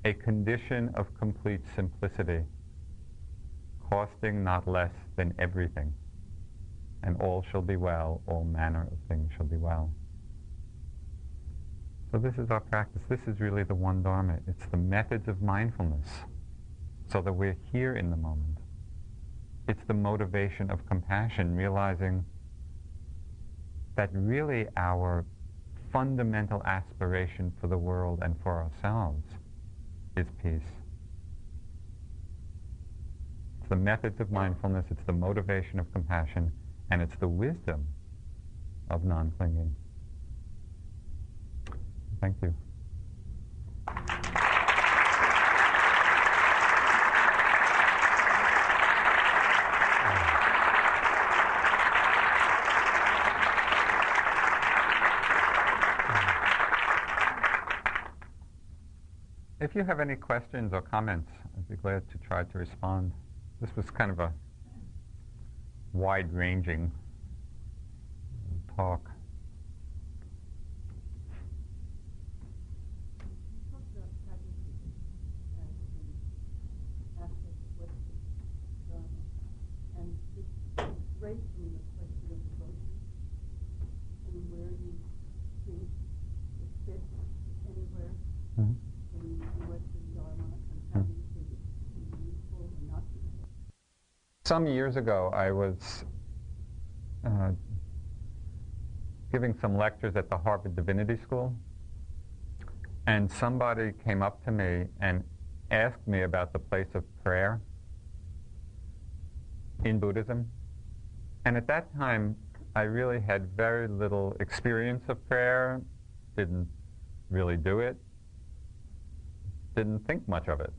S1: a condition of complete simplicity, costing not less than everything, and all shall be well, all manner of things shall be well. So this is our practice. This is really the one Dharma. It's the methods of mindfulness, so that we're here in the moment. It's the motivation of compassion, realizing that really our fundamental aspiration for the world and for ourselves is peace. It's the methods of mindfulness, it's the motivation of compassion, and it's the wisdom of non-clinging. Thank you. If you have any questions or comments, I'd be glad to try to respond. This was kind of a wide-ranging talk. some years ago, I was giving some lectures at the Harvard Divinity School, and somebody came up to me and asked me about the place of prayer in Buddhism. And at that time, I really had very little experience of prayer, didn't really do it, didn't think much of it.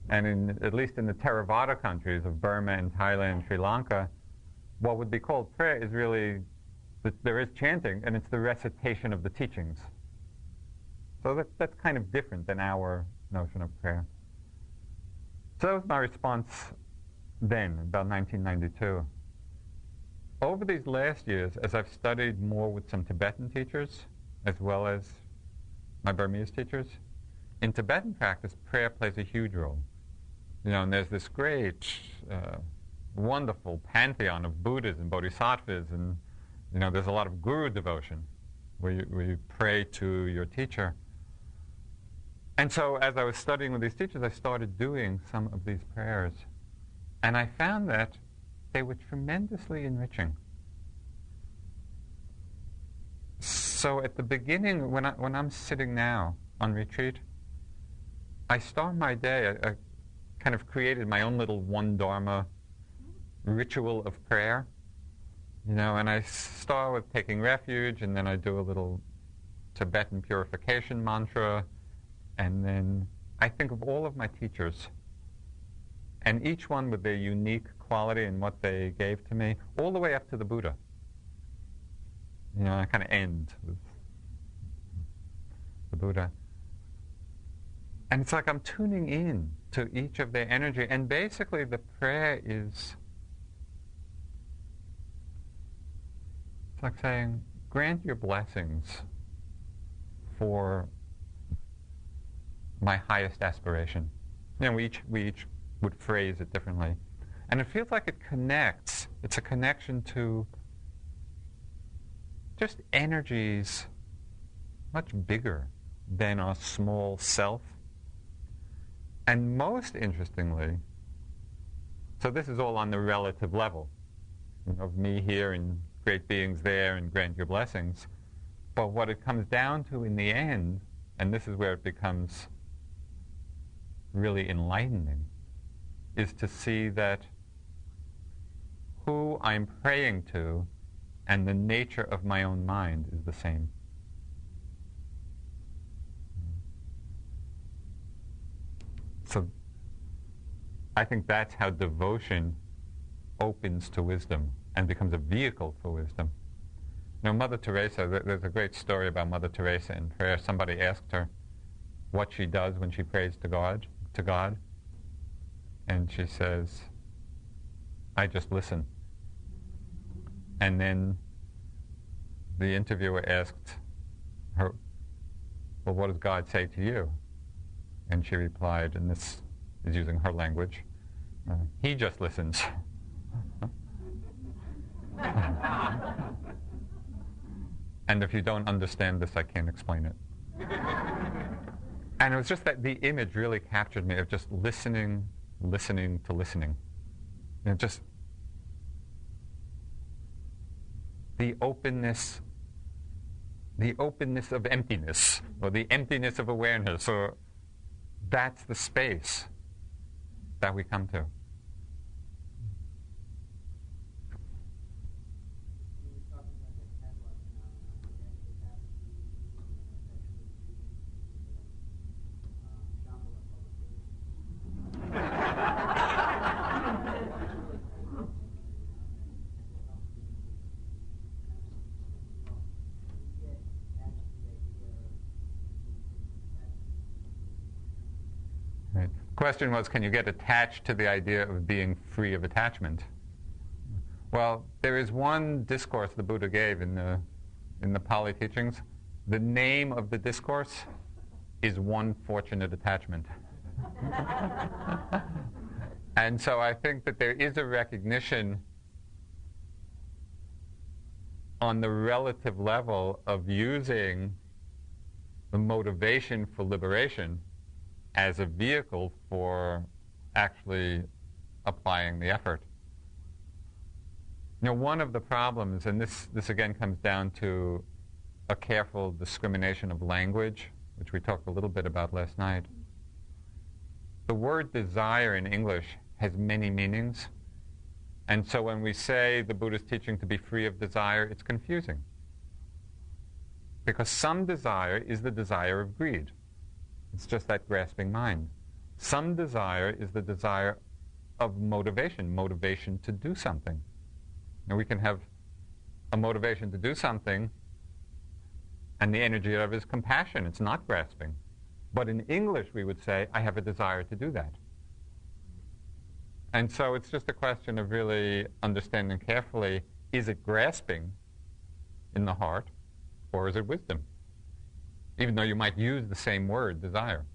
S1: And at least in the Theravada countries of Burma and Thailand and Sri Lanka, what would be called prayer is really, there is chanting, and it's the recitation of the teachings. So that's kind of different than our notion of prayer. So that was my response then, about 1992. Over these last years, as I've studied more with some Tibetan teachers, as well as my Burmese teachers, in Tibetan practice, prayer plays a huge role. And there's this great, wonderful pantheon of Buddhas and Bodhisattvas, and there's a lot of guru devotion, where you pray to your teacher. And so as I was studying with these teachers, I started doing some of these prayers. And I found that they were tremendously enriching. So at the beginning, when I'm sitting now on retreat, I start my day, I kind of created my own little One Dharma ritual of prayer. And I start with taking refuge, and then I do a little Tibetan purification mantra, and then I think of all of my teachers, and each one with their unique quality and what they gave to me, all the way up to the Buddha. I kind of end with the Buddha. And it's like I'm tuning in to each of their energy, and basically the prayer is, it's like saying, grant your blessings for my highest aspiration. We each would phrase it differently. And it feels like it connects. It's a connection to just energies much bigger than our small self. And most interestingly, so this is all on the relative level, of me here and great beings there and grant your blessings. But what it comes down to in the end, and this is where it becomes really enlightening, is to see that who I'm praying to and the nature of my own mind is the same. So I think that's how devotion opens to wisdom and becomes a vehicle for wisdom. Mother Teresa, there's a great story about Mother Teresa in prayer. Somebody asked her what she does when she prays to God. And she says, I just listen. And then the interviewer asked her, well, what does God say to you? And she replied, and this is using her language, he just listens. And if you don't understand this, I can't explain it. And it was just that the image really captured me of just listening to listening. Just the openness of emptiness, or the emptiness of awareness, or that's the space that we come to. The question was, can you get attached to the idea of being free of attachment? Well, there is one discourse the Buddha gave in the Pali teachings. The name of the discourse is One Fortunate Attachment. And so I think that there is a recognition on the relative level of using the motivation for liberation as a vehicle for actually applying the effort. You know, one of the problems, and this again comes down to a careful discrimination of language, which we talked a little bit about last night. The word desire in English has many meanings. And so when we say the Buddha's teaching to be free of desire, it's confusing. Because some desire is the desire of greed. It's just that grasping mind. Some desire is the desire of motivation to do something. And we can have a motivation to do something, and the energy of it is compassion. It's not grasping. But in English, we would say, I have a desire to do that. And so it's just a question of really understanding carefully, is it grasping in the heart, or is it wisdom? Even though you might use the same word, desire.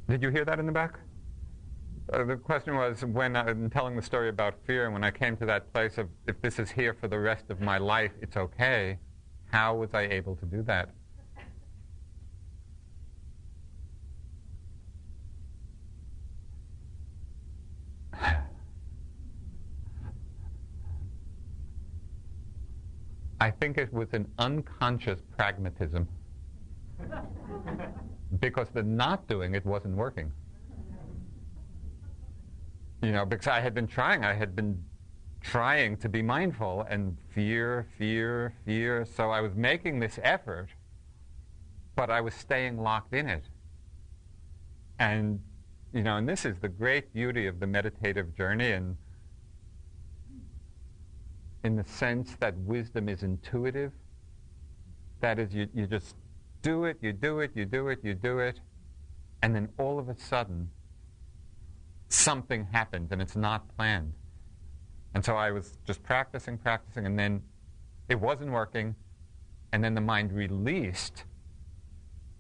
S1: Did you hear that in the back? The question was, when I'm telling the story about fear, and when I came to that place of, if this is here for the rest of my life, it's okay, how was I able to do that? I think it was an unconscious pragmatism. Because the not doing it wasn't working. You know, because I had been trying to be mindful, and fear. So I was making this effort, but I was staying locked in it. And, you know, and this is the great beauty of the meditative journey, and in the sense that wisdom is intuitive. That is, you just do it, and then all of a sudden, something happens, and it's not planned. And so I was just practicing, and then it wasn't working, and then the mind released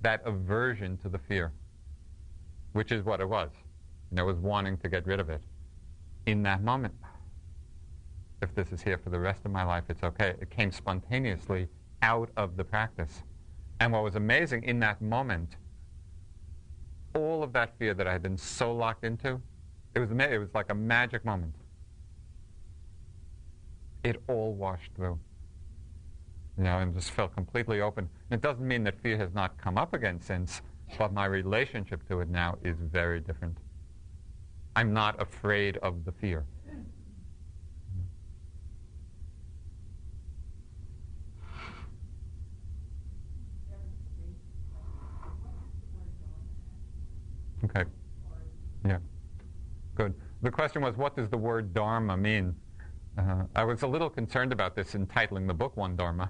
S1: that aversion to the fear, which is what it was. And I was wanting to get rid of it. In that moment, if this is here for the rest of my life, it's okay. It came spontaneously out of the practice. And what was amazing in that moment, all of that fear that I had been so locked into, it was like a magic moment. It all washed through. You know, and just felt completely open. And it doesn't mean that fear has not come up again since, but my relationship to it now is very different. I'm not afraid of the fear. Okay. Yeah. Good. The question was, what does the word Dharma mean? I was a little concerned about this in titling the book One Dharma.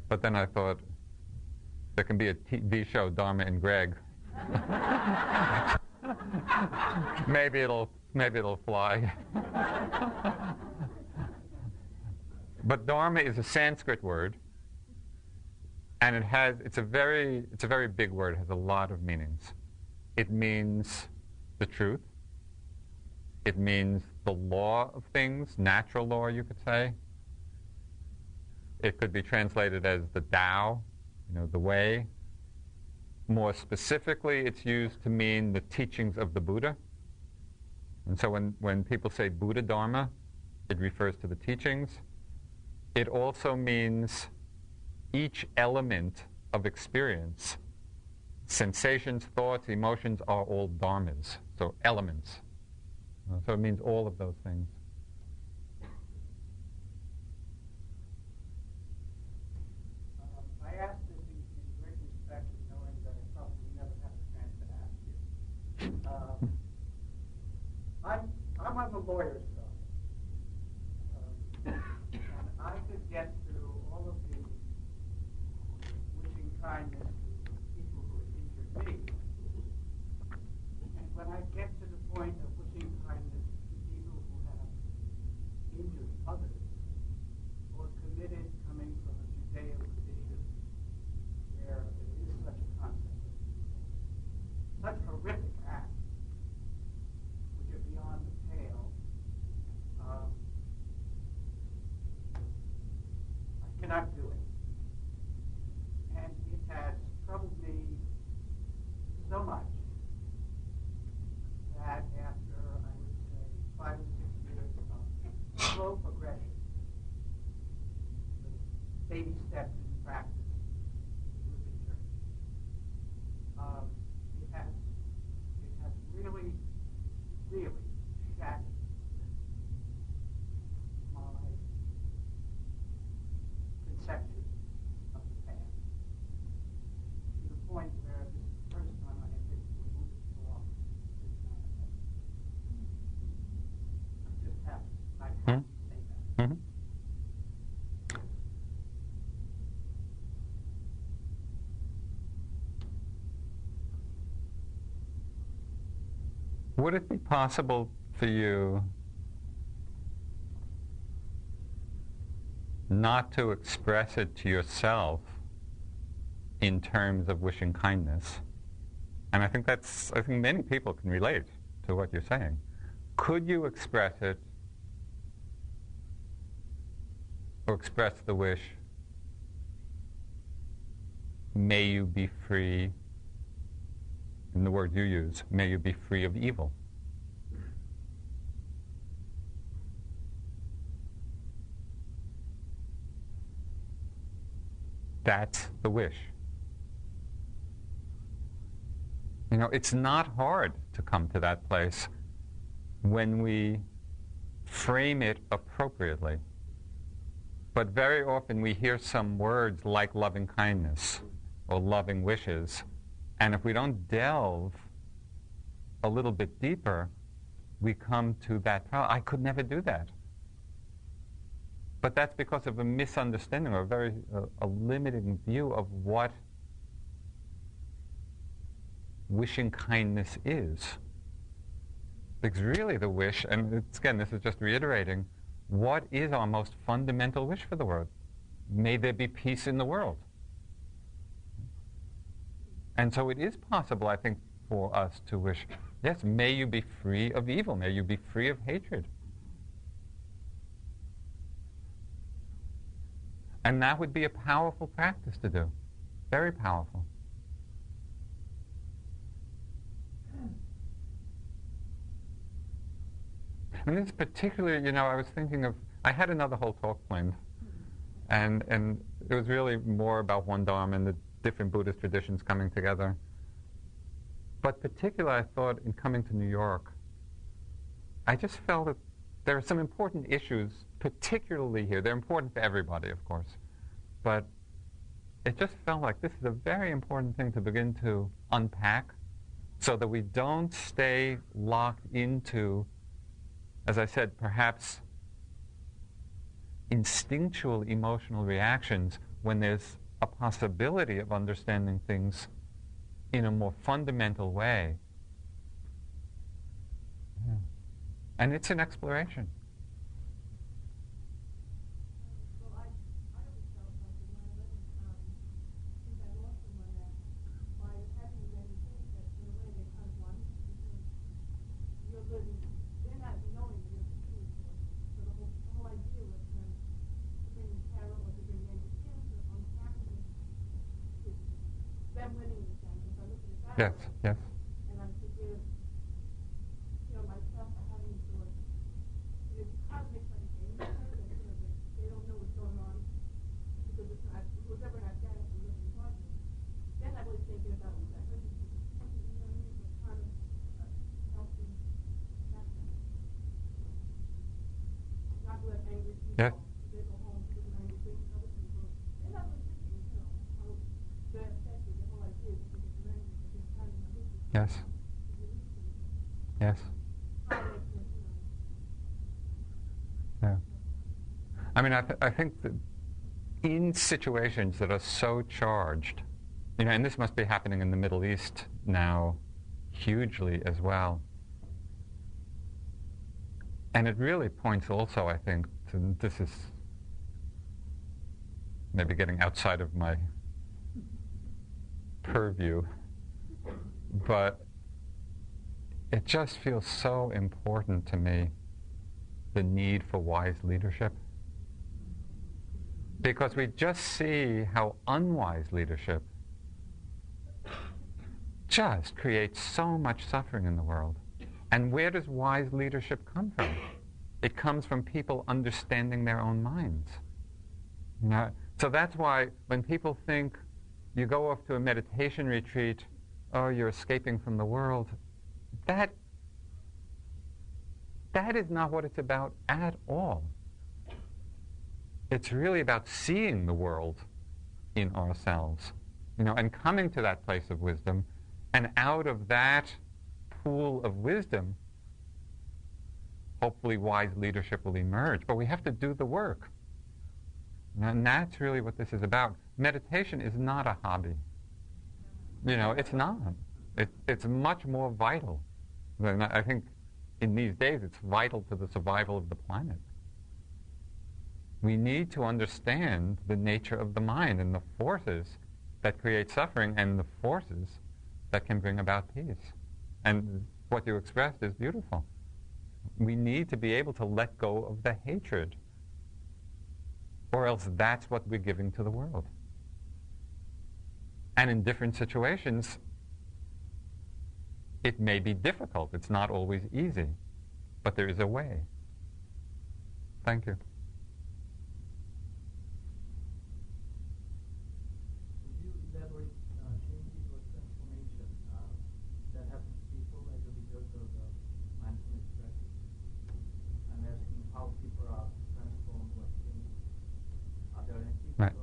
S1: But then I thought, there can be a TV show, Dharma and Greg. Maybe it'll fly. But Dharma is a Sanskrit word. And it's a very big word. It has a lot of meanings. It means the truth. It means the law of things, natural law, you could say. It could be translated as the Tao, you know, the way. More specifically, it's used to mean the teachings of the Buddha. And so when people say Buddha Dharma, it refers to the teachings. It also means each element of experience, sensations, thoughts, emotions, are all dharmas, so elements. So it means all of those things.
S2: I asked this in great respect, knowing that I probably never have a chance to ask you. I'm on the lawyer's side. And I could get through all of the wishing kindness to people who have injured me. And when I get to the point of wishing kindness to people who have injured others, or committed, coming from a Judeo-tradition where there is such a concept of such horrific acts,
S1: would it be possible for you not to express it to yourself in terms of wishing kindness? And I think many people can relate to what you're saying. Could you express it, or express the wish, may you be free, in the word you use, may you be free of evil? That's the wish. You know, it's not hard to come to that place when we frame it appropriately. But very often we hear some words like loving kindness or loving wishes, and if we don't delve a little bit deeper, we come to that problem. I could never do that. But that's because of a misunderstanding or a limiting view of what wishing kindness is. Because really the wish, and again, this is just reiterating, what is our most fundamental wish for the world? May there be peace in the world. And so it is possible, I think, for us to wish, yes, may you be free of evil, may you be free of hatred. And that would be a powerful practice to do. Very powerful. And this particularly, I was thinking of, I had another whole talk planned. And it was really more about One Dharma and the different Buddhist traditions coming together. But particularly, I thought in coming to New York, I just felt that there are some important issues, particularly here. They're important for everybody, of course. But it just felt like this is a very important thing to begin to unpack so that we don't stay locked into, as I said, perhaps instinctual emotional reactions when there's a possibility of understanding things in a more fundamental way. Yeah. And it's an exploration. Yes, yes.
S2: And I'm thinking, myself, I haven't thought, it kind of makes like a game of it, that, they don't know what's going on, because it's not, whoever not done it, was really hard. Then I was thinking about what I heard you say, what kind of helping that. Not to let angry people,
S1: yes.
S2: They go home to do angry things to other people. They're not really thinking, how they're affected, the whole idea is to get angry.
S1: Yes. Yes. Yeah. I mean, I think that in situations that are so charged, and this must be happening in the Middle East now hugely as well. And it really points also, I think, to, this is maybe getting outside of my purview, but it just feels so important to me, the need for wise leadership. Because we just see how unwise leadership just creates so much suffering in the world. And where does wise leadership come from? It comes from people understanding their own minds. So that's why when people think you go off to a meditation retreat, oh, you're escaping from the world, that is not what it's about at all. It's really about seeing the world in ourselves, and coming to that place of wisdom, and out of that pool of wisdom, hopefully wise leadership will emerge. But we have to do the work. And that's really what this is about. Meditation is not a hobby. It's not. It's much more vital. And I think in these days it's vital to the survival of the planet. We need to understand the nature of the mind and the forces that create suffering and the forces that can bring about peace. And what you expressed is beautiful. We need to be able to let go of the hatred, or else that's what we're giving to the world. And in different situations, it may be difficult. It's not always easy, but there is a way. Thank you.
S3: Could you elaborate changes or transformation that happen to people as a result of mindfulness practice? I'm asking how people are transformed or changed. Are there any people
S1: Right.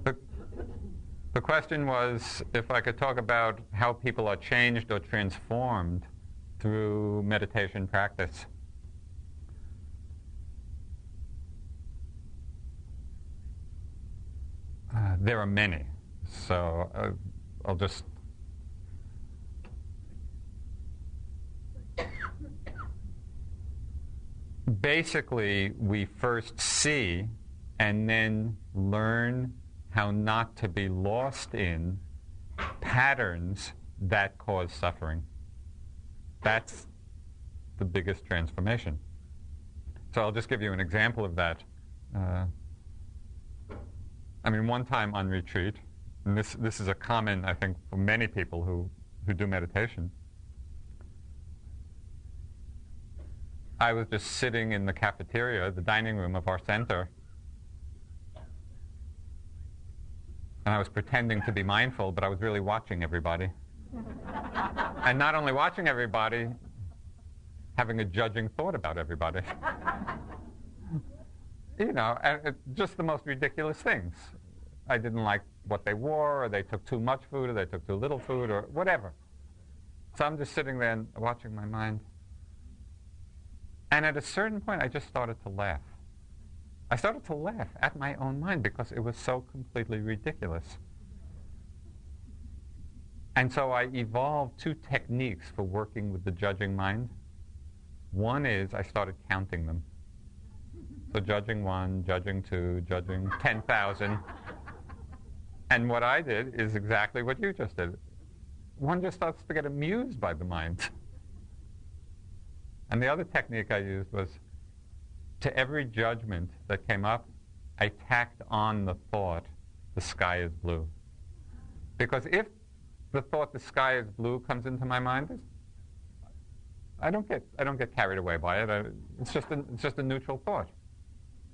S3: or
S1: The question was if I could talk about how people are changed or transformed through meditation practice. There are many, so I'll just... Basically, we first see and then learn how not to be lost in patterns that cause suffering. That's the biggest transformation. So I'll just give you an example of that. One time on retreat, and this is a common, I think, for many people who do meditation, I was just sitting in the cafeteria, the dining room of our center, and I was pretending to be mindful, but I was really watching everybody. And not only watching everybody, having a judging thought about everybody. And just the most ridiculous things. I didn't like what they wore, or they took too much food, or they took too little food, or whatever. So I'm just sitting there and watching my mind. And at a certain point, I just started to laugh. I started to laugh at my own mind because it was so completely ridiculous. And so I evolved two techniques for working with the judging mind. One is I started counting them. So judging 1, judging 2, judging 10,000. And what I did is exactly what you just did. One just starts to get amused by the mind. And the other technique I used was, to every judgment that came up, I tacked on the thought, the sky is blue. Because if the thought, the sky is blue, comes into my mind, I don't get carried away by it. It's just a neutral thought.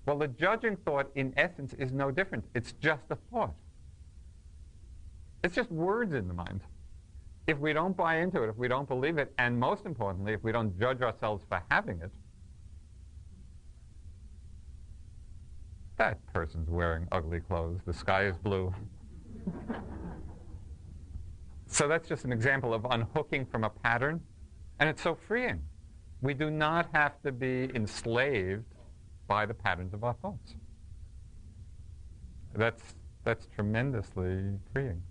S1: Well, the judging thought, in essence, is no different. It's just a thought. It's just words in the mind. If we don't buy into it, if we don't believe it, and most importantly, if we don't judge ourselves for having it, that person's wearing ugly clothes. The sky is blue. So that's just an example of unhooking from a pattern, and it's so freeing. We do not have to be enslaved by the patterns of our thoughts. That's tremendously freeing.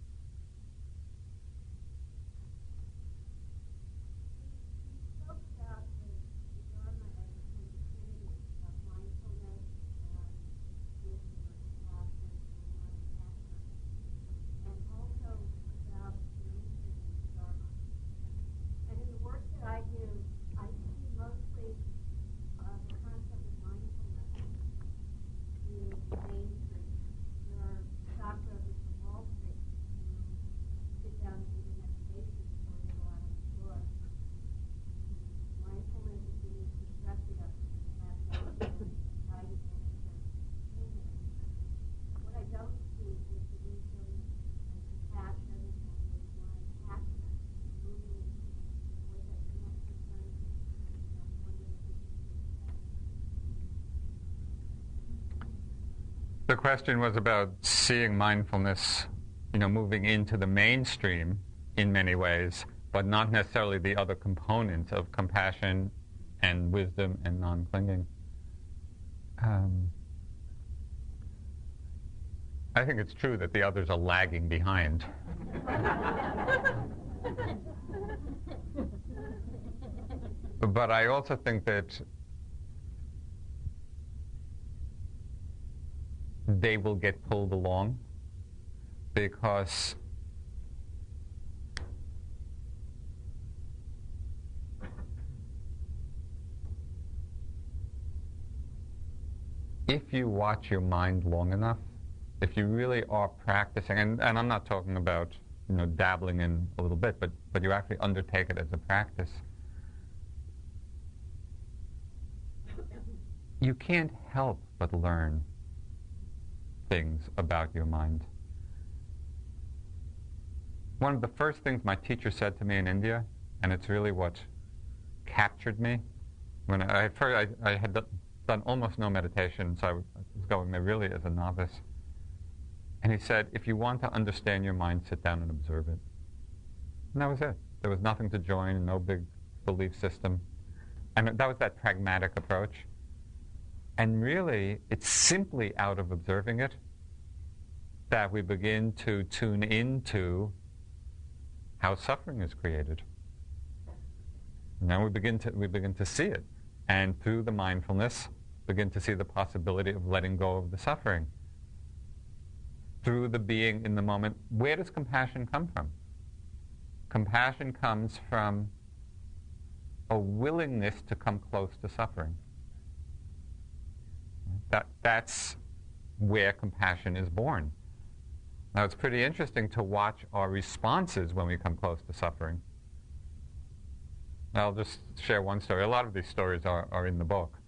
S1: The question was about seeing mindfulness, moving into the mainstream in many ways, but not necessarily the other components of compassion and wisdom and non-clinging. I think it's true that the others are lagging behind. But I also think that they will get pulled along because if you watch your mind long enough, if you really are practicing, and I'm not talking about dabbling in a little bit, but you actually undertake it as a practice, you can't help but learn things about your mind. One of the first things my teacher said to me in India, and it's really what captured me, when I had done almost no meditation, so I was going there really as a novice. And he said, if you want to understand your mind, sit down and observe it. And that was it. There was nothing to join, no big belief system. And that was that pragmatic approach. And really, it's simply out of observing it that we begin to tune into how suffering is created. Now we begin to see it. And through the mindfulness, begin to see the possibility of letting go of the suffering. Through the being in the moment, where does compassion come from? Compassion comes from a willingness to come close to suffering. That's where compassion is born. Now it's pretty interesting to watch our responses when we come close to suffering. I'll just share one story. A lot of these stories are in the book.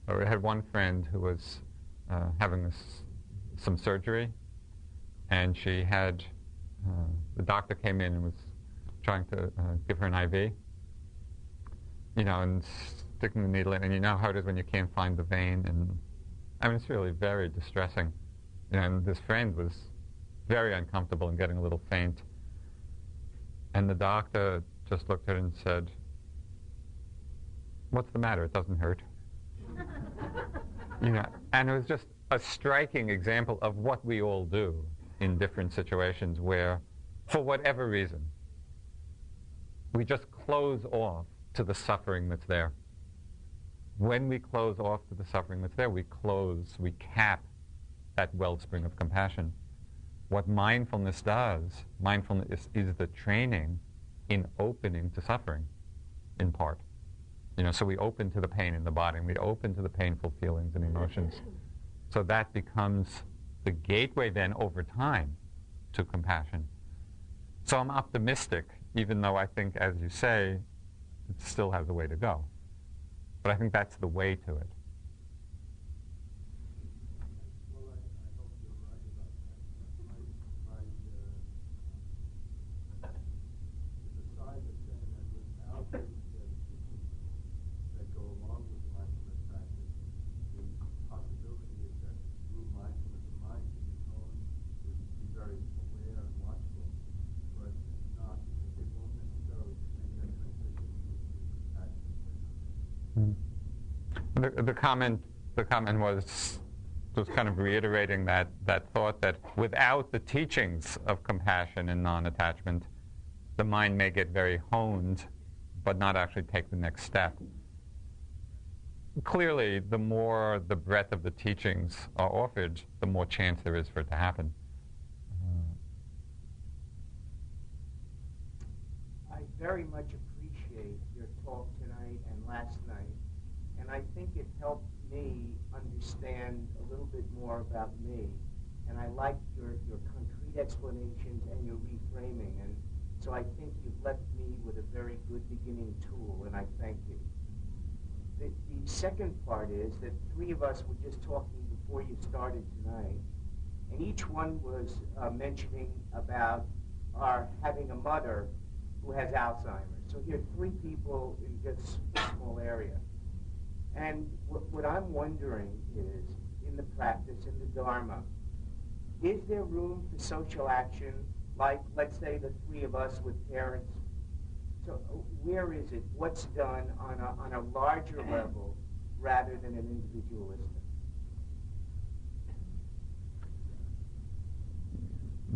S1: I had one friend who was having some surgery, and she had, the doctor came in and was trying to give her an IV, and sticking the needle in, and you know how it is when you can't find the vein, and I mean, it's really very distressing. And this friend was very uncomfortable and getting a little faint. And the doctor just looked at her and said, "What's the matter? It doesn't hurt." And it was just a striking example of what we all do in different situations where, for whatever reason, we just close off to the suffering that's there. When we close off to the suffering that's there, we cap that wellspring of compassion. What mindfulness does, mindfulness is the training in opening to suffering, in part. So we open to the pain in the body, and we open to the painful feelings and emotions. So that becomes the gateway then over time to compassion. So I'm optimistic, even though I think, as you say, it still has a way to go. But I think that's the way to it.
S4: Well, I hope you're right about that. There's a side of saying that without the teachings that go along with the mindfulness practice, the possibility is that through mindfulness, the mind can be honed to be very aware and watchful, but it won't necessarily make that transition into compassion.
S1: The comment was kind of reiterating that thought that without the teachings of compassion and non-attachment, the mind may get very honed, but not actually take the next step. Clearly, the more the breadth of the teachings are offered, the more chance there is for it to happen.
S2: I very much appreciate your talk tonight and last night, and I think it helped me understand a little bit more about me. And I liked your concrete explanations and your reframing, and so I think you've left me with a very good beginning tool, and I thank you. The second part is that three of us were just talking before you started tonight, and each one was mentioning about our having a mother who has Alzheimer's. So here are three people in just a small area. And what I'm wondering is, in the practice, in the Dharma, is there room for social action, like, let's say, the three of us with parents? So where is it? What's done on a larger level rather than an individualistic?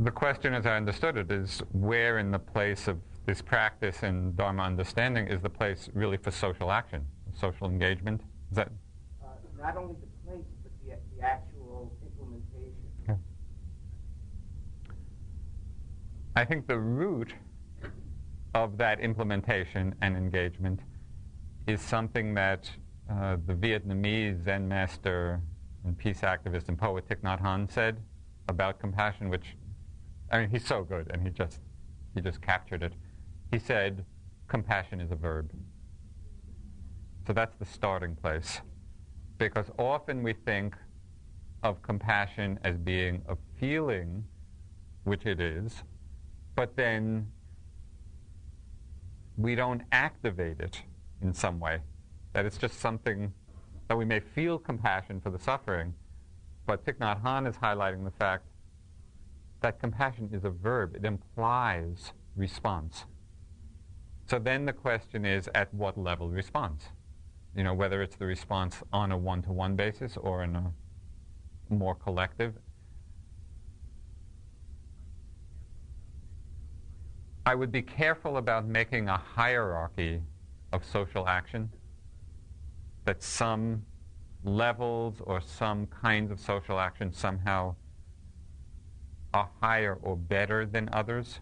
S1: The question, as I understood it, is where in the place of this practice and Dharma understanding is the place really for social action, social engagement. Is that?
S2: Not only the place, but the actual implementation.
S1: Okay. I think the root of that implementation and engagement is something that the Vietnamese Zen master and peace activist and poet Thich Nhat Hanh said about compassion, which, I mean, he's so good, and he just captured it. He said, compassion is a verb. So that's the starting place. Because often we think of compassion as being a feeling, which it is, but then we don't activate it in some way. That it's just something that we may feel compassion for the suffering, but Thich Nhat Hanh is highlighting the fact that compassion is a verb. It implies response. So then the question is, at what level response? You know, whether it's the response on a one-to-one basis or in a more collective. I would be careful about making a hierarchy of social action, that some levels or some kinds of social action somehow are higher or better than others.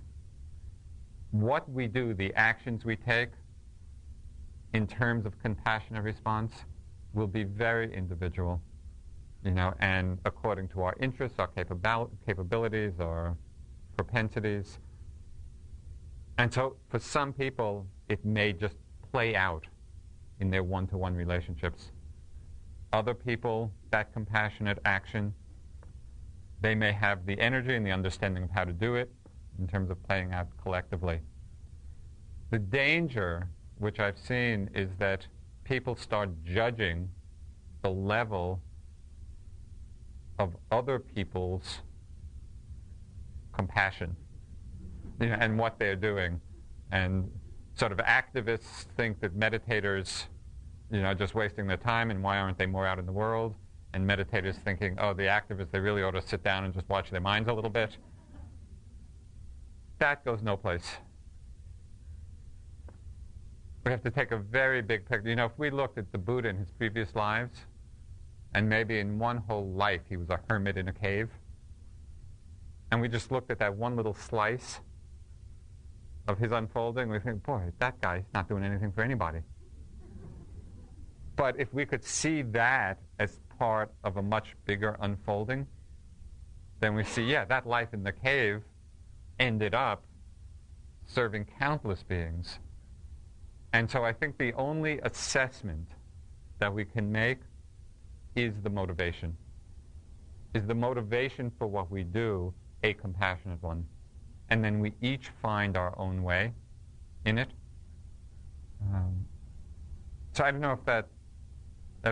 S1: What we do, the actions we take, in terms of compassionate response, will be very individual, you know, and according to our interests, our capabilities, our propensities. And so for some people, it may just play out in their one-to-one relationships. Other people, that compassionate action, they may have the energy and the understanding of how to do it in terms of playing out collectively. The danger, which I've seen, is that people start judging the level of other people's compassion, you know, and what they're doing. And sort of activists think that meditators, you know, are just wasting their time, and why aren't they more out in the world? And meditators thinking, oh, the activists, they really ought to sit down and just watch their minds a little bit. That goes no place. We have to take a very big picture. You know, if we looked at the Buddha in his previous lives, and maybe in one whole life he was a hermit in a cave, and we just looked at that one little slice of his unfolding, we think, boy, that guy's not doing anything for anybody. But if we could see that as part of a much bigger unfolding, then we see, yeah, that life in the cave ended up serving countless beings. And so I think the only assessment that we can make is the motivation. Is the motivation for what we do a compassionate one? And then we each find our own way in it. So I don't know if that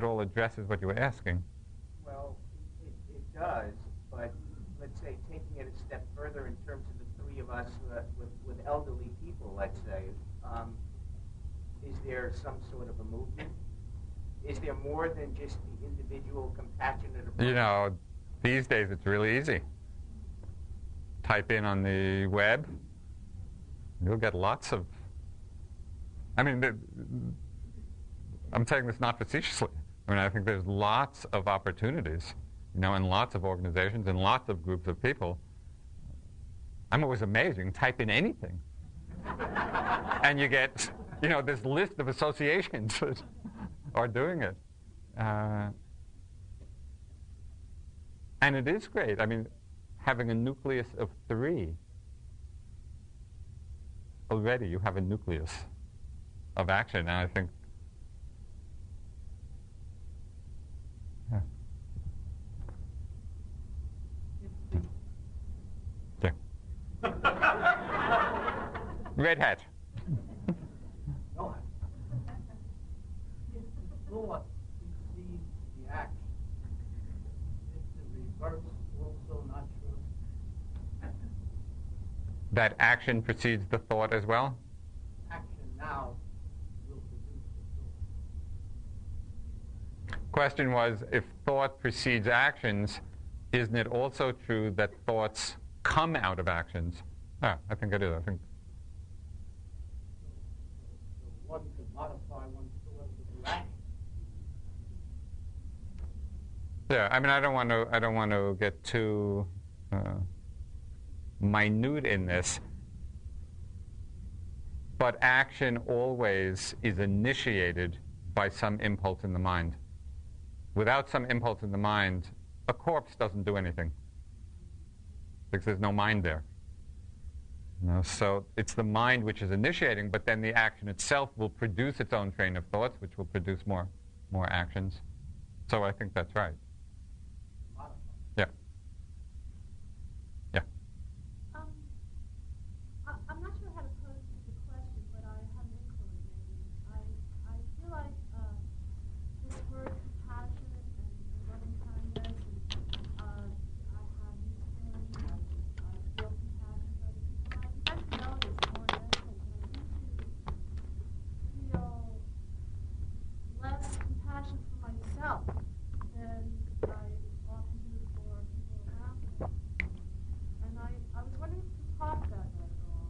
S1: all addresses what you were asking.
S2: Well, it does, but let's say taking it a step further in terms of the three of us with elderly people, let's say, is there some sort of a movement? Is there more than just the individual compassionate approach?
S1: You know, these days it's really easy. Type in on the web, you'll get lots of, I mean, I'm saying this not facetiously. I mean, I think there's lots of opportunities, you know, and lots of organizations and lots of groups of people. I'm always amazed. You can type in anything. And you get, you know, this list of associations that are doing it. And it is great. I mean, having a nucleus of 3, already you have a nucleus of action. And I think, yeah. Red hat.
S3: No. If the thought precedes the action, is the reverse also not true?
S1: That action precedes the thought as well?
S3: Action now will produce the thought.
S1: Question was, if thought precedes actions, isn't it also true that thoughts come out of actions? I think it is. I think
S2: modify one's thoughts with action.
S1: Yeah, I mean, I don't want to get too minute in this, but action always is initiated by some impulse in the mind. Without some impulse in the mind, a corpse doesn't do anything because there's no mind there. So it's the mind which is initiating, but then the action itself will produce its own train of thoughts, which will produce more actions. So I think that's right. Yeah. Yeah.
S5: I'm not sure how to pose the question, but I have an inquiry maybe. I feel like this word compassionate and loving kindness, and I have these feelings, I feel compassion for other people. I tend to know this more than anything, and I seem to feel less compassion for myself than I often do for people around me. And I was wondering if you could talk about that at all,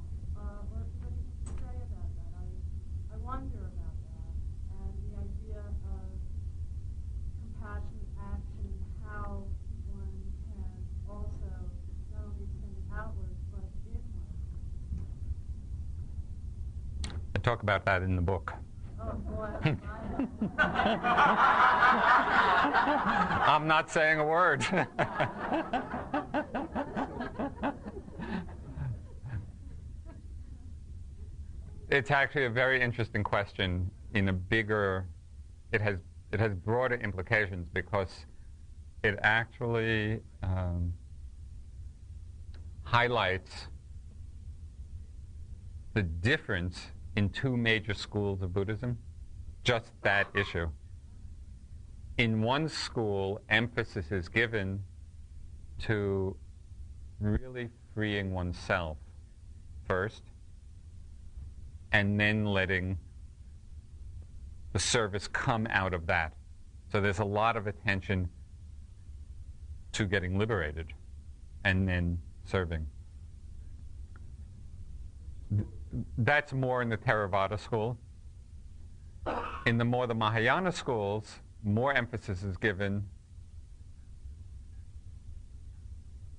S5: or if you have anything to say about that. I wonder about that, and the idea of compassionate action, how one can also not only extend it outwards, but inward.
S1: I talk about that in the book.
S5: Oh, boy.
S1: I'm not saying a word. It's actually a very interesting question in a bigger, it has broader implications because it actually highlights the difference in two major schools of Buddhism, just that issue. In one school, emphasis is given to really freeing oneself first, and then letting the service come out of that. So there's a lot of attention to getting liberated and then serving. That's more in the Theravada school. In the Mahayana schools, more emphasis is given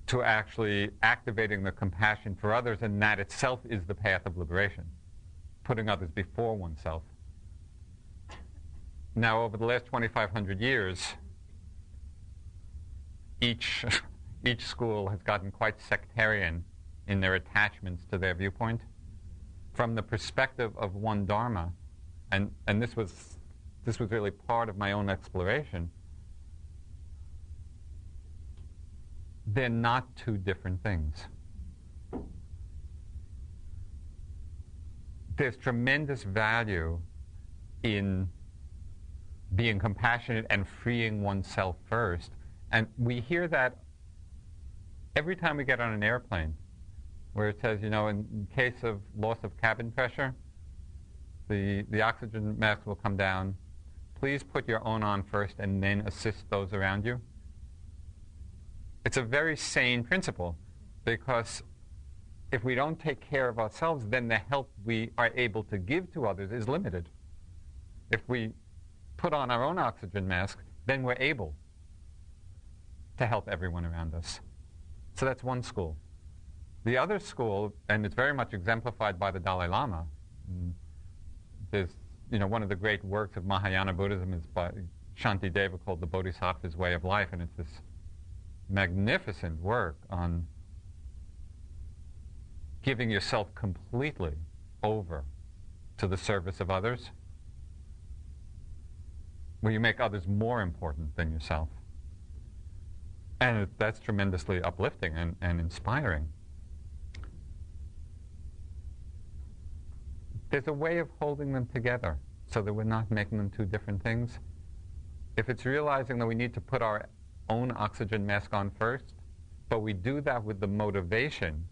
S1: to actually activating the compassion for others, and that itself is the path of liberation, putting others before oneself. Now, over the last 2,500 years, each school has gotten quite sectarian in their attachments to their viewpoint. From the perspective of One Dharma, and this was really part of my own exploration, they're not two different things. There's tremendous value in being compassionate and freeing oneself first. And we hear that every time we get on an airplane, where it says, in case of loss of cabin pressure, the oxygen mask will come down. Please put your own on first and then assist those around you. It's a very sane principle, because if we don't take care of ourselves, then the help we are able to give to others is limited. If we put on our own oxygen mask, then we're able to help everyone around us. So that's one school. The other school, and it's very much exemplified by the Dalai Lama, there's, one of the great works of Mahayana Buddhism is by Shantideva called The Bodhisattva's Way of Life, and it's this magnificent work on giving yourself completely over to the service of others, where you make others more important than yourself. And that's tremendously uplifting and inspiring. There's a way of holding them together so that we're not making them two different things. If it's realizing that we need to put our own oxygen mask on first, but we do that with the motivation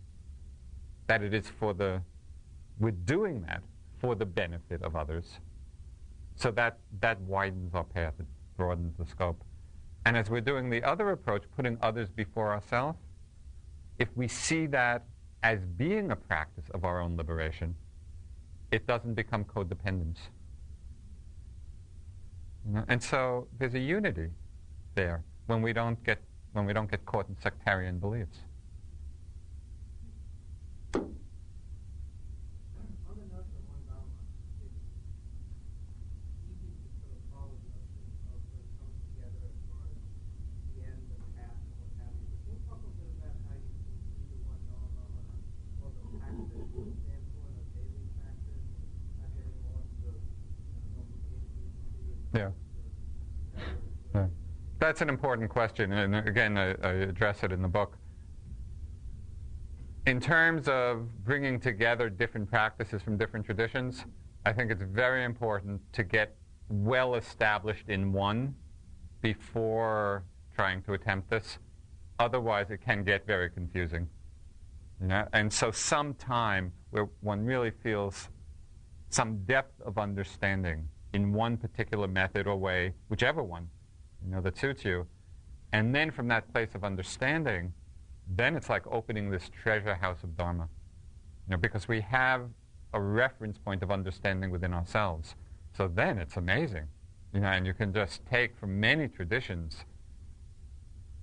S1: that it is we're doing that for the benefit of others. So that widens our path, it broadens the scope. And as we're doing the other approach, putting others before ourselves, if we see that as being a practice of our own liberation, it doesn't become codependence. And so there's a unity there when we don't get caught in sectarian beliefs.
S3: On the notion of one Dharma, it's easy to sort of follow the notion of sort of coming together as far as the end, the path, and what have you. But can you talk a little bit about how you can see the one Dharma on a more of a practice standpoint, a daily practice, not getting more into
S1: Yeah. Yeah. That's an important question, and again, I address it in the book. In terms of bringing together different practices from different traditions, I think it's very important to get well established in one before trying to attempt this. Otherwise, it can get very confusing. And so some time where one really feels some depth of understanding in one particular method or way, whichever one, that suits you. And then from that place of understanding, then it's like opening this treasure house of Dharma. Because we have a reference point of understanding within ourselves. So then it's amazing. And you can just take from many traditions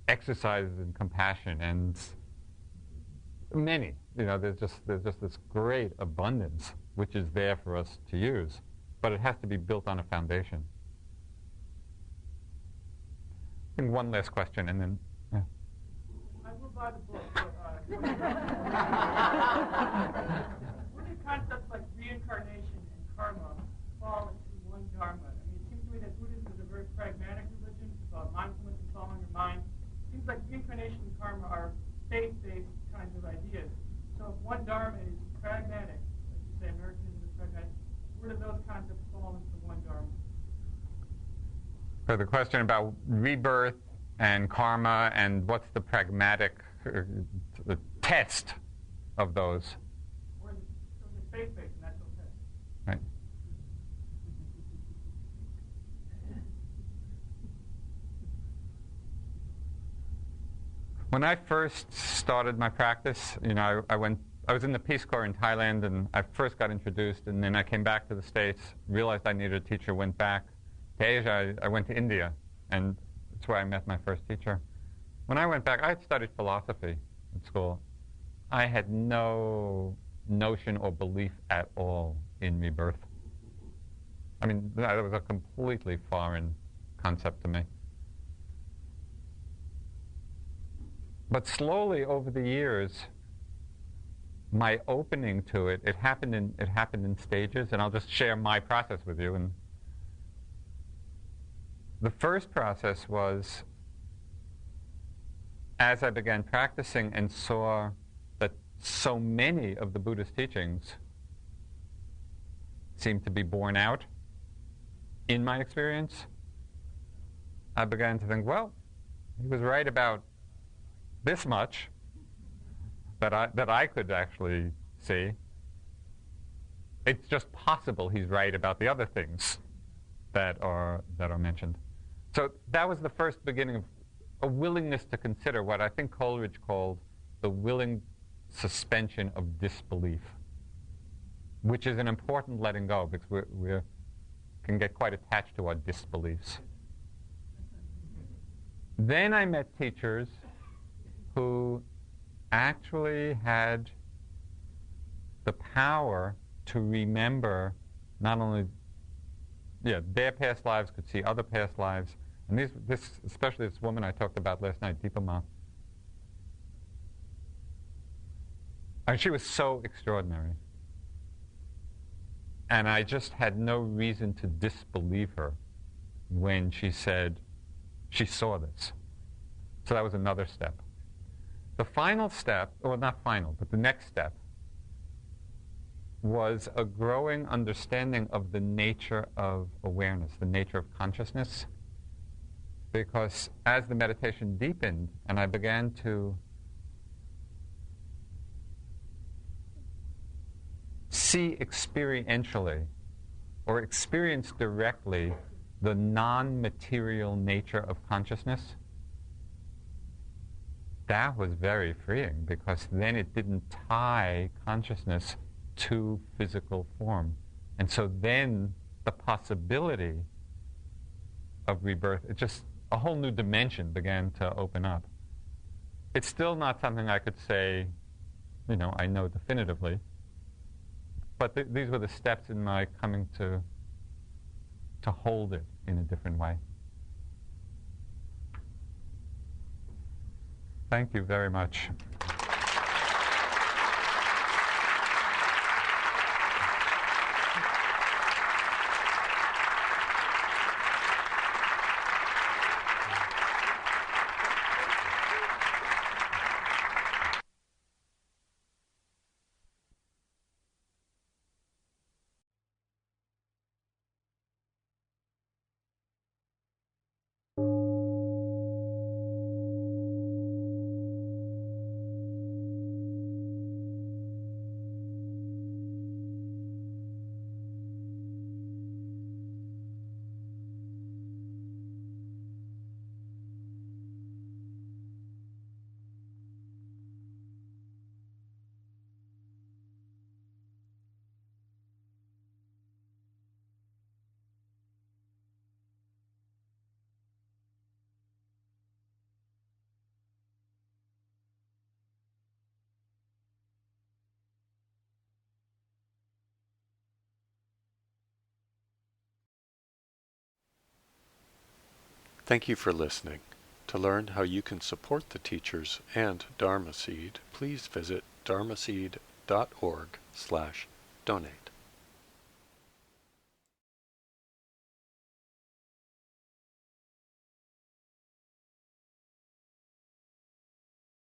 S1: exercises in compassion and many. There's just this great abundance which is there for us to use. But it has to be built on a foundation. I think one last question, and then, yeah.
S2: I will buy the book. Where do concepts like reincarnation and karma fall into one Dharma? I mean, it seems to me that Buddhism is a very pragmatic religion. It's about mindfulness and following your mind. It seems like reincarnation and karma are faith-based kinds of ideas. So if one Dharma is pragmatic, like you say, Americanism is pragmatic, where do those concepts fall into one Dharma?
S1: For the question about rebirth and karma and what's the pragmatic the test of those.
S2: Or so it's faith-based, and that's okay.
S1: Right. When I first started my practice, I was in the Peace Corps in Thailand, and I first got introduced, and then I came back to the States, realized I needed a teacher, went back to Asia. I went to India, and that's where I met my first teacher. When I went back, I had studied philosophy in school. I had no notion or belief at all in rebirth. I mean, that was a completely foreign concept to me. But slowly over the years, my opening to it happened in stages, and I'll just share my process with you. And the first process was as I began practicing and saw that so many of the Buddhist teachings seemed to be borne out in my experience, I began to think, well, he was right about this much that I could actually see. It's just possible he's right about the other things that are mentioned. So that was the first beginning of a willingness to consider what I think Coleridge called the willing suspension of disbelief, which is an important letting go because we can get quite attached to our disbeliefs. Then I met teachers who actually had the power to remember not only their past lives, could see other past lives. And especially this woman I talked about last night, Deepa Ma. And she was so extraordinary. And I just had no reason to disbelieve her when she said she saw this. So that was another step. The final step, or not final, but the next step, was a growing understanding of the nature of awareness, the nature of consciousness. Because as the meditation deepened and I began to see experientially or experience directly the non-material nature of consciousness, that was very freeing because then it didn't tie consciousness to physical form. And so then the possibility of rebirth, it just, a whole new dimension began to open up. It's still not something I could say, I know definitively. But these were the steps in my coming to hold it in a different way. Thank you very much.
S4: Thank you for listening. To learn how you can support the teachers and Dharma Seed, please visit dharmaseed.org/donate.